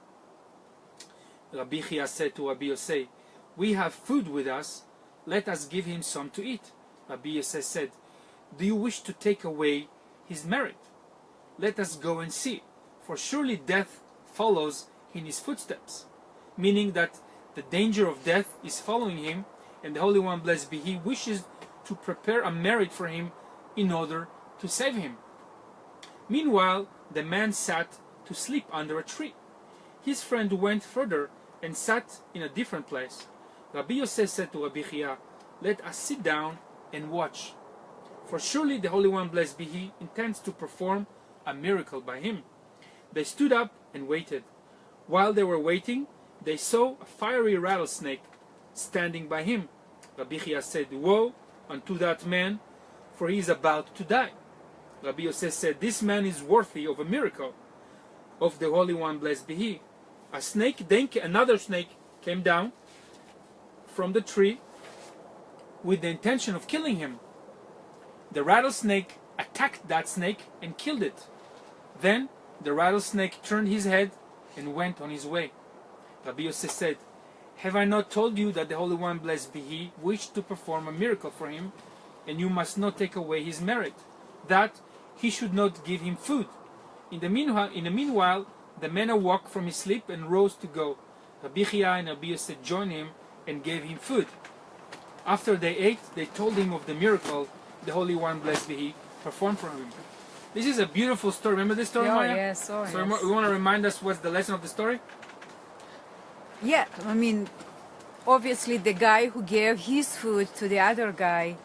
Rabbi Chia said to Rabbi Yosef, "We have food with us, let us give him some to eat." Rabbi Yosef said, "Do you wish to take away his merit? Let us go and see, for surely death follows in his footsteps," meaning that the danger of death is following him, and the Holy One, blessed be He, wishes to prepare a merit for him in order to save him. Meanwhile, the man sat to sleep under a tree. His friend went further and sat in a different place. Rabbi Yosef said to Rabbi Chia, "Let us sit down and watch, for surely the Holy One, blessed be He, intends to perform a miracle by him." They stood up and waited. While they were waiting, they saw a fiery rattlesnake standing by him. Rabbi Chia said, "Woe unto that man, for he is about to die. Rabbi Yosef said, this man is worthy of a miracle of the Holy One, blessed be he. A snake, then another snake came down from the tree with the intention of killing him. The rattlesnake attacked that snake and killed it. Then the rattlesnake turned his head and went on his way. Rabbi Yosef said, have I not told you that the Holy One, blessed be he, wished to perform a miracle for him, and you must not take away his merit, that he should not give him food? In the meanwhile, the man awoke from his sleep and rose to go. Rabbi Chia and Rabbi Yosef joined him and gave him food. After they ate, they told him of the miracle the Holy One, blessed be he, performed for him. This is a beautiful story. Remember this story, Maya? Yes, So yes. you want to remind us what's the lesson of the story? Yeah, I mean, obviously the guy who gave his food to the other guy,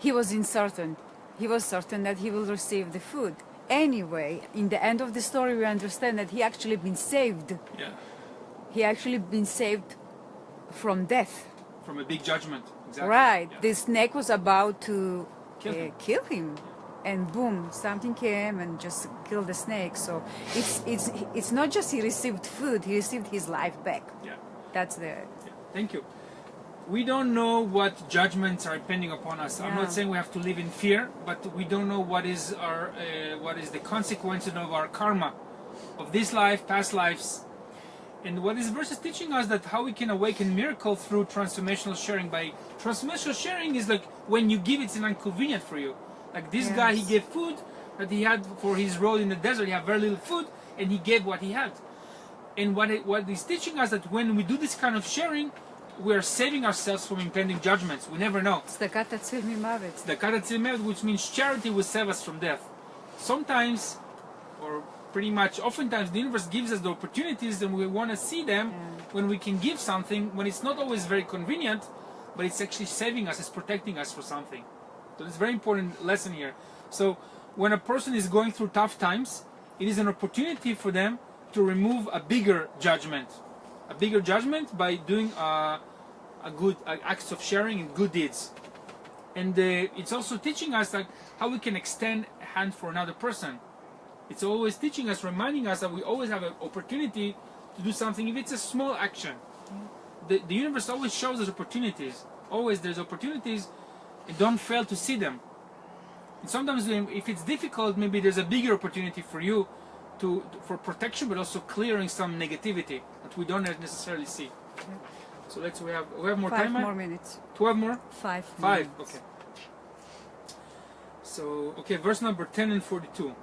he was certain that he will receive the food. Anyway, in the end of the story, we understand that he actually been saved. Yeah. He actually been saved from death. From a big judgment. Exactly. Right. Yeah. The snake was about to Kill him. and boom, something came and just killed the snake. So it's not just he received food; he received his life back. Yeah. That's the. Yeah. Thank you. We don't know what judgments are pending upon us. I'm Yeah. not saying we have to live in fear, but we don't know what is the consequences of our karma, of this life, past lives. And what this verse is teaching us that how we can awaken miracle through transformational sharing. By transformational sharing is like when you give, it's inconvenient for you. Like this guy, he Yes. gave food that he had for his road in the desert. He had very little food, and he gave what he had. And what he's teaching us that when we do this kind of sharing, we are saving ourselves from impending judgments. We never know. צדקה תציל ממוות. The Karatzil method, which means charity will save us from death. Sometimes, or pretty much oftentimes, the universe gives us the opportunities and we want to see them when we can give something, when it's not always very convenient, but it's actually saving us, it's protecting us for something. So it's a very important lesson here. So when a person is going through tough times, it is an opportunity for them to remove a bigger judgment. A bigger judgment by doing good acts of sharing and good deeds. And it's also teaching us like how we can extend a hand for another person. It's always teaching us, reminding us that we always have an opportunity to do something, if it's a small action. The universe always shows us opportunities. Always there's opportunities, and don't fail to see them. And sometimes if it's difficult, maybe there's a bigger opportunity for you for protection, but also clearing some negativity that we don't necessarily see. So we have more time. 5 more minutes. 12 more? 5 5, minutes. okay. So, okay, verse number 10 and 42.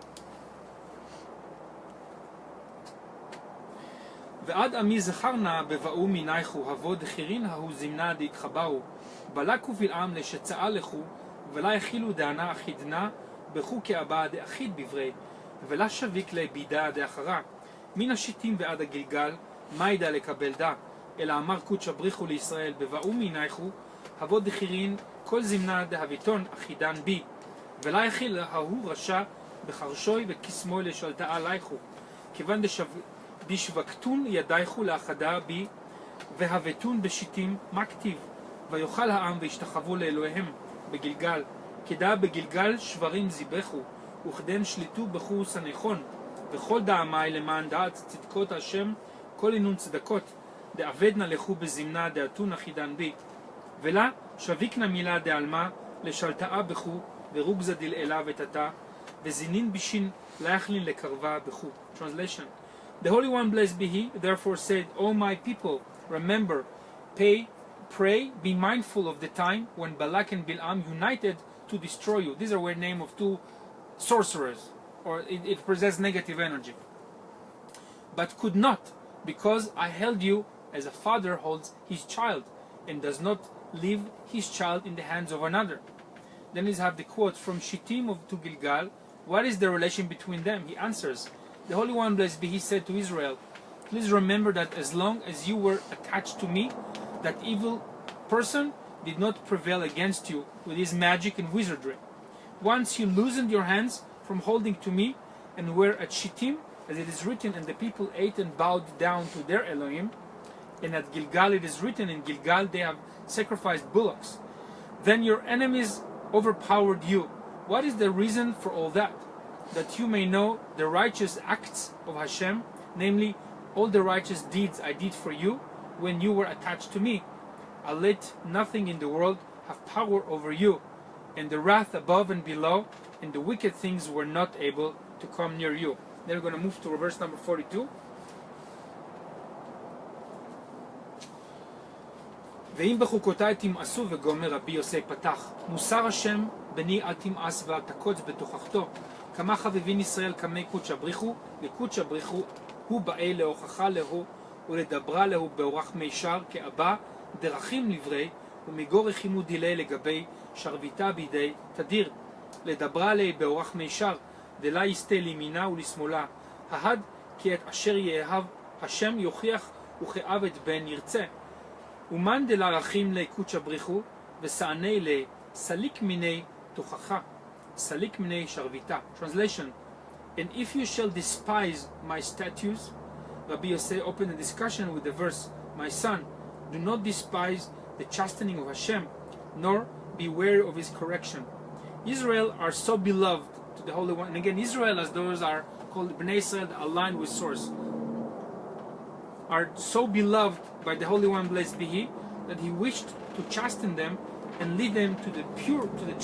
ועד עמי זכרנה בבאו מנייכו הבוא דחירין ההוא זמנה דהתחבאו בלקו בלעם לשצאה לכו ולה יכילו דענה אחידנה בכו כאבא דאחיד בברי ולה שביק לבידה דאחרה מן השיטים ועד הגלגל מה ידע לקבל דה אלא אמר קודש הבריחו לישראל בבאו מנייכו הבוא דחירין כל זמנה דהביתון אחידן בי ולה יחיל ההוא רשע בחרשוי וכסמוי לשלטאה לייכו כיוון דשבקתון ידייכו לאחדה בי והבטון בשיטים מה כתיב ויאכל העם וישתחוו לאלוהיהם בגלגל כדא בגלגל שברים זיבחו וכדן שליטו בכו סניחון וכל דעמי למען דעת צדקות השם כל אינון צדקות דאבדנה לכו בזמנה דעתון אחידן בי ולה שביקנה מילה דעלמה לשלטאה בכו ורוגזה דלאלה ותתה וזינין בישין להכלין לקרבה בכו. Translation. The Holy One, blessed be He, therefore said, O my people, remember, pray, be mindful of the time when Balak and Bilam united to destroy you. These are the name of two sorcerers, or it possessed negative energy. But could not, because I held you as a father holds his child, and does not leave his child in the hands of another. Then we have the quote from Shittim to Gilgal. What is the relation between them? He answers, the Holy One, blessed be He, said to Israel, please remember that as long as you were attached to me, that evil person did not prevail against you with his magic and wizardry. Once you loosened your hands from holding to me and were at Shittim, as it is written, and the people ate and bowed down to their Elohim, and at Gilgal it is written, in Gilgal they have sacrificed bullocks. Then your enemies overpowered you. What is the reason for all that? That you may know the righteous acts of Hashem, namely all the righteous deeds I did for you when you were attached to me. I let nothing in the world have power over you, and the wrath above and below, and the wicked things were not able to come near you. Then we're going to move to verse number 42. ואם בחוקותיי תמאסו וגומר רבי יוסי פתח מוסר השם בני אל תמאס ואל תקוץ בתוכחתו כמה חביבין ישראל כמי קודשא בריחו לקודשא בריחו הוא באה להוכחה להו ולדברה להו באורח מישר כאבא דרכים לברי ומגור רחימו דילי לגבי שרביטה בידי תדיר לדברה לה באורח מישר דלה יסתה לימינה ולשמאלה ההד כי את אשר יאהב השם יוכיח וכאב את בן ירצה ומן דלערכים לקודשא בריחו וסענה לסליק מיני תוכחה סליק מיני שרביטה. Translation: And if you shall despise my statutes, Rabbi Yosef opened the discussion with the verse, my son, do not despise the chastening of Hashem, nor be wary of his correction. Israel are so beloved to the Holy One, and again Israel, as those are called Bnei Israel, aligned with source, are so beloved by the Holy One, blessed be He, that He wished to chasten them and lead them to the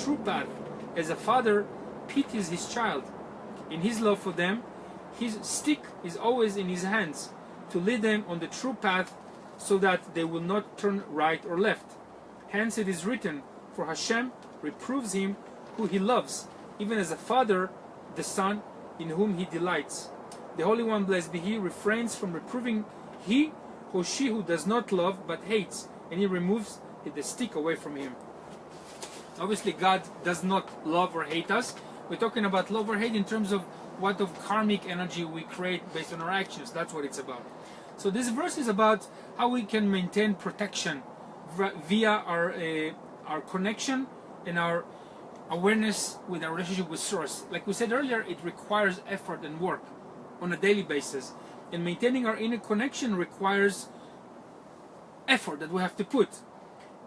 true path, as a father pities his child. In His love for them, His stick is always in His hands to lead them on the true path, so that they will not turn right or left. Hence it is written, for Hashem reproves him who He loves, even as a father the son in whom He delights. The Holy One, blessed be He, refrains from reproving he or she who does not love but hates, and He removes the stick away from him. Obviously God does not love or hate us. We're talking about love or hate in terms of what of karmic energy we create based on our actions. That's what it's about. So this verse is about how we can maintain protection via our connection and our awareness with our relationship with Source. Like we said earlier, it requires effort and work on a daily basis. And maintaining our inner connection requires effort that we have to put.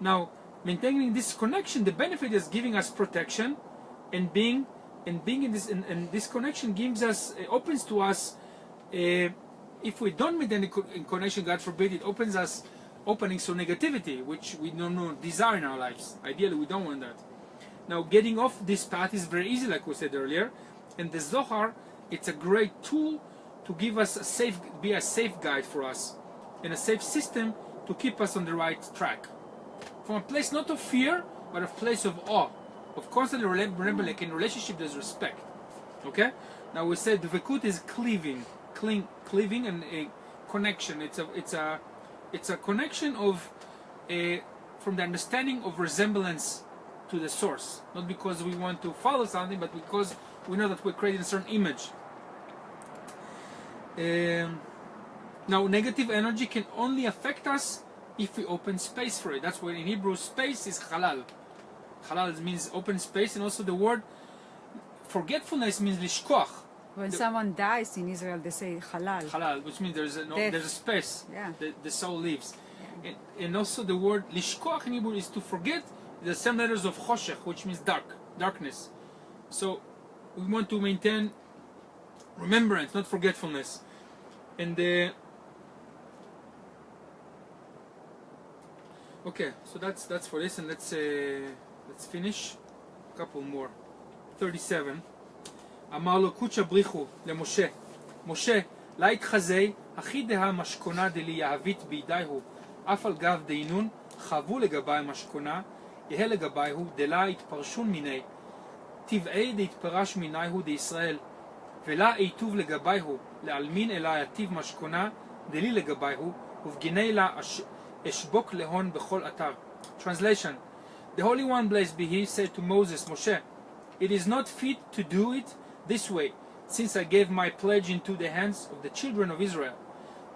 Now, maintaining this connection, the benefit is giving us protection, and being in this, and this connection gives us, opens to us. If we don't maintain the connection, God forbid, it opens us openings to negativity, which we don't desire in our lives. Ideally, we don't want that. Now, getting off this path is very easy, like we said earlier, and the Zohar, it's a great tool to give us be a safe guide for us, and a safe system to keep us on the right track. From a place not of fear, but a place of awe, of constantly remember, like in relationship, there's respect. Okay. Now we said dvekut is cleaving and a connection. It's a connection of from the understanding of resemblance to the source, not because we want to follow something, but because we know that we're creating a certain image. Now, negative energy can only affect us if we open space for it. That's why in Hebrew space is halal. Halal means open space, and also the word forgetfulness means lishkoach. When someone dies in Israel, they say halal. Halal, which means there's a space. Yeah. The soul leaves. Yeah. And also the word lishkoach in Hebrew is to forget. The same letters of choshech, which means darkness. So we want to maintain remembrance, not forgetfulness. And okay, so that's for this, and let's finish. A couple more. 37. אמר לו קודשא בריחו למשה, משה, לה יתחזי, הכי דה משכונה דלי יהבית בידי הוא, אף על גב דינון, חוו לגבי משכונה, יהא לגבי הוא, דלה יתפרשון מיני, טבעי דהתפרש מיני הוא דישראל, ולה איתוב לגבי הוא, לעלמין אלה יתיב משכונה, דלי לגבי הוא, ובגיני לה אשבוק להון בכל אתר. Translation: The Holy One, blessed be He, said to Moses, Moshe, it is not fit to do it this way, since I gave my pledge into the hands of the children of Israel.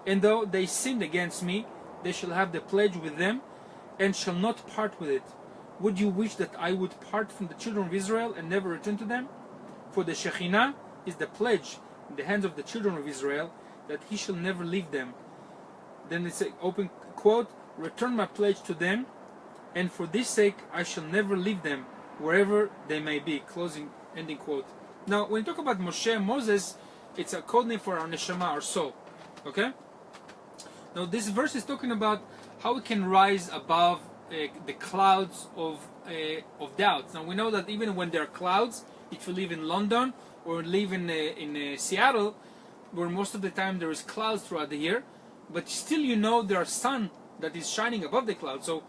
And though they sinned against me, they shall have the pledge with them, and shall not part with it. Would you wish that I would part from the children of Israel and never return to them? For the Shekhinah is the pledge in the hands of the children of Israel, that He shall never leave them. Then it's an open quote, return my pledge to them, and for this sake I shall never leave them, wherever they may be. Ending quote. Now, when you talk about Moshe and Moses, it's a code name for our neshama, our soul. Okay? Now, this verse is talking about how we can rise above the clouds of doubts. Now, we know that even when there are clouds, if you live in London or live in Seattle, where most of the time there is clouds throughout the year, but still you know there are sun that is shining above the clouds. So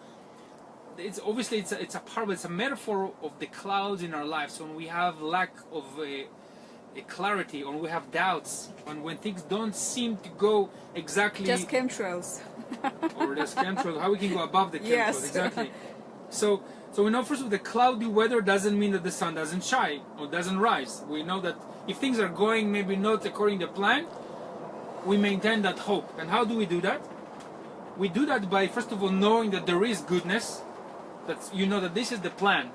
it's obviously it's a metaphor of the clouds in our lives. So when we have lack of a clarity, or we have doubts, and when things don't seem to go exactly, just chemtrails. Or just chemtrails, how we can go above the chemtrails. Yes. Exactly. So we know first of all, the cloudy weather doesn't mean that the sun doesn't shine or doesn't rise. We know that if things are going maybe not according to plan, we maintain that hope. And how do we do that? We do that by first of all knowing that there is goodness, that you know that this is the plan.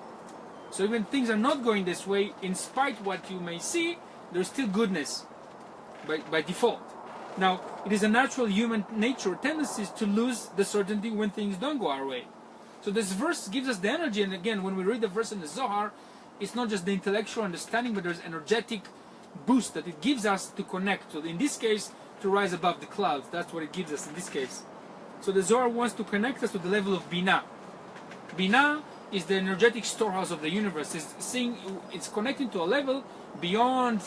So even things are not going this way, in spite what you may see, there's still goodness by default. Now, it is a natural human nature tendency to lose the certainty when things don't go our way. So this verse gives us the energy, and again, when we read the verse in the Zohar, it's not just the intellectual understanding, but there's energetic boost that it gives us to connect. So in this case, to rise above the clouds. That's what it gives us in this case. So the Zohar wants to connect us to the level of Binah. Binah is the energetic storehouse of the universe. It's connecting to a level beyond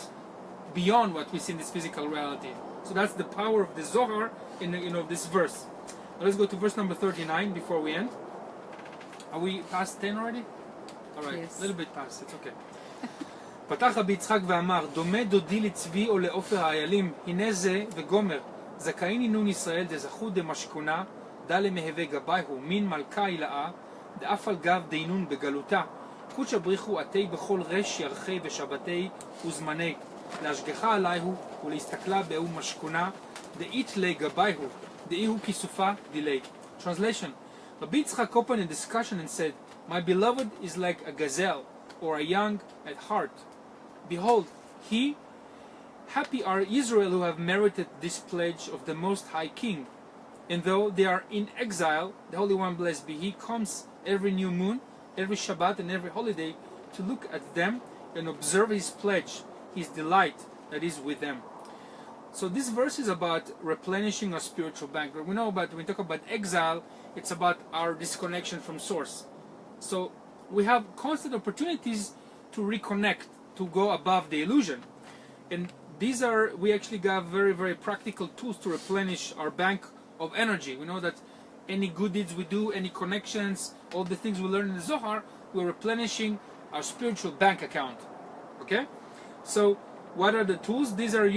what we see in this physical reality. So that's the power of the Zohar in this verse. Now let's go to verse number 39 before we end. Are we past 10 already? All right, yes. A little bit past, it's okay. פתח רבי יצחק ואמר, דומה דודי לצבי או לעופר האיילים, הנה זה וגומר, זכאין עינון ישראל דזכו דמשכונה, דלה מהווה גבייהו, מין מלכה הילאה, דאף על גב דינון בגלותה, קודש בריחו עתי בכל רש ירחי ושבתי וזמני, להשגחה עלייהו ולהסתכלה באהו משכונה, דאית לי גבייהו, דאיהו כיסופה דילי. Translation. Rabbi Yitzchak opened a discussion and said, my beloved is like a gazelle, or a young at heart. Behold, happy are Israel who have merited this pledge of the Most High King. And though they are in exile, the Holy One, blessed be He, comes every new moon, every Shabbat and every holiday to look at them and observe His pledge, His delight that is with them. So this verse is about replenishing our spiritual bank. We know about, when we talk about exile, it's about our disconnection from Source. So we have constant opportunities to reconnect, to go above the illusion. And we actually got very, very practical tools to replenish our bank of energy. We know that any good deeds we do, any connections, all the things we learn in the Zohar, we're replenishing our spiritual bank account. Okay? So what are the tools? These are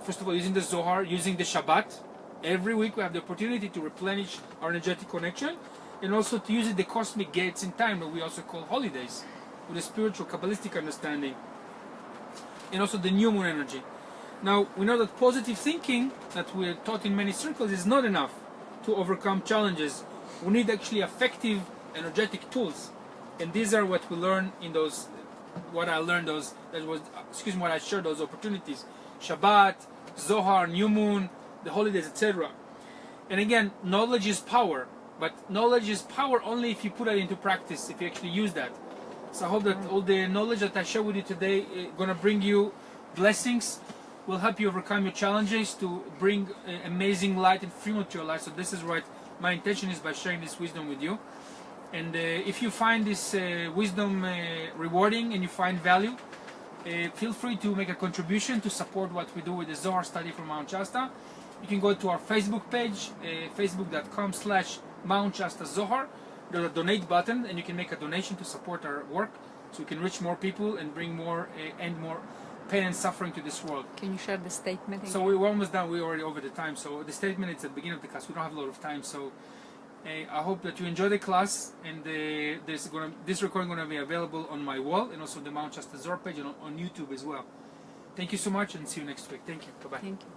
first of all, using the Zohar, using the Shabbat. Every week we have the opportunity to replenish our energetic connection, and also to use the cosmic gates in time, that we also call holidays, with a spiritual Kabbalistic understanding, and also the new moon energy. Now, we know that positive thinking, that we are taught in many circles, is not enough to overcome challenges. We need actually effective energetic tools, and these are what we learn in those, what I shared, those opportunities. Shabbat, Zohar, new moon, the holidays, etc. And again, knowledge is power. But knowledge is power only if you put it into practice, if you actually use that. So I hope that all the knowledge that I share with you today is going to bring you blessings, will help you overcome your challenges, to bring amazing light and freedom to your life. So this is what my intention is by sharing this wisdom with you. And if you find this wisdom rewarding and you find value, feel free to make a contribution to support what we do with the Zohar study from Mount Shasta. You can go to our Facebook page, facebook.com/Mount Shasta Zohar. There's a donate button, and you can make a donation to support our work, so we can reach more people and bring more end more pain and suffering to this world. Can you share the statement again? So we're almost done. We're already over the time. So the statement is at the beginning of the class. We don't have a lot of time. So I hope that you enjoy the class, and this recording is going to be available on my wall and also the Mount Shasta Zohar page and on YouTube as well. Thank you so much, and see you next week. Thank you. Bye-bye. Thank you.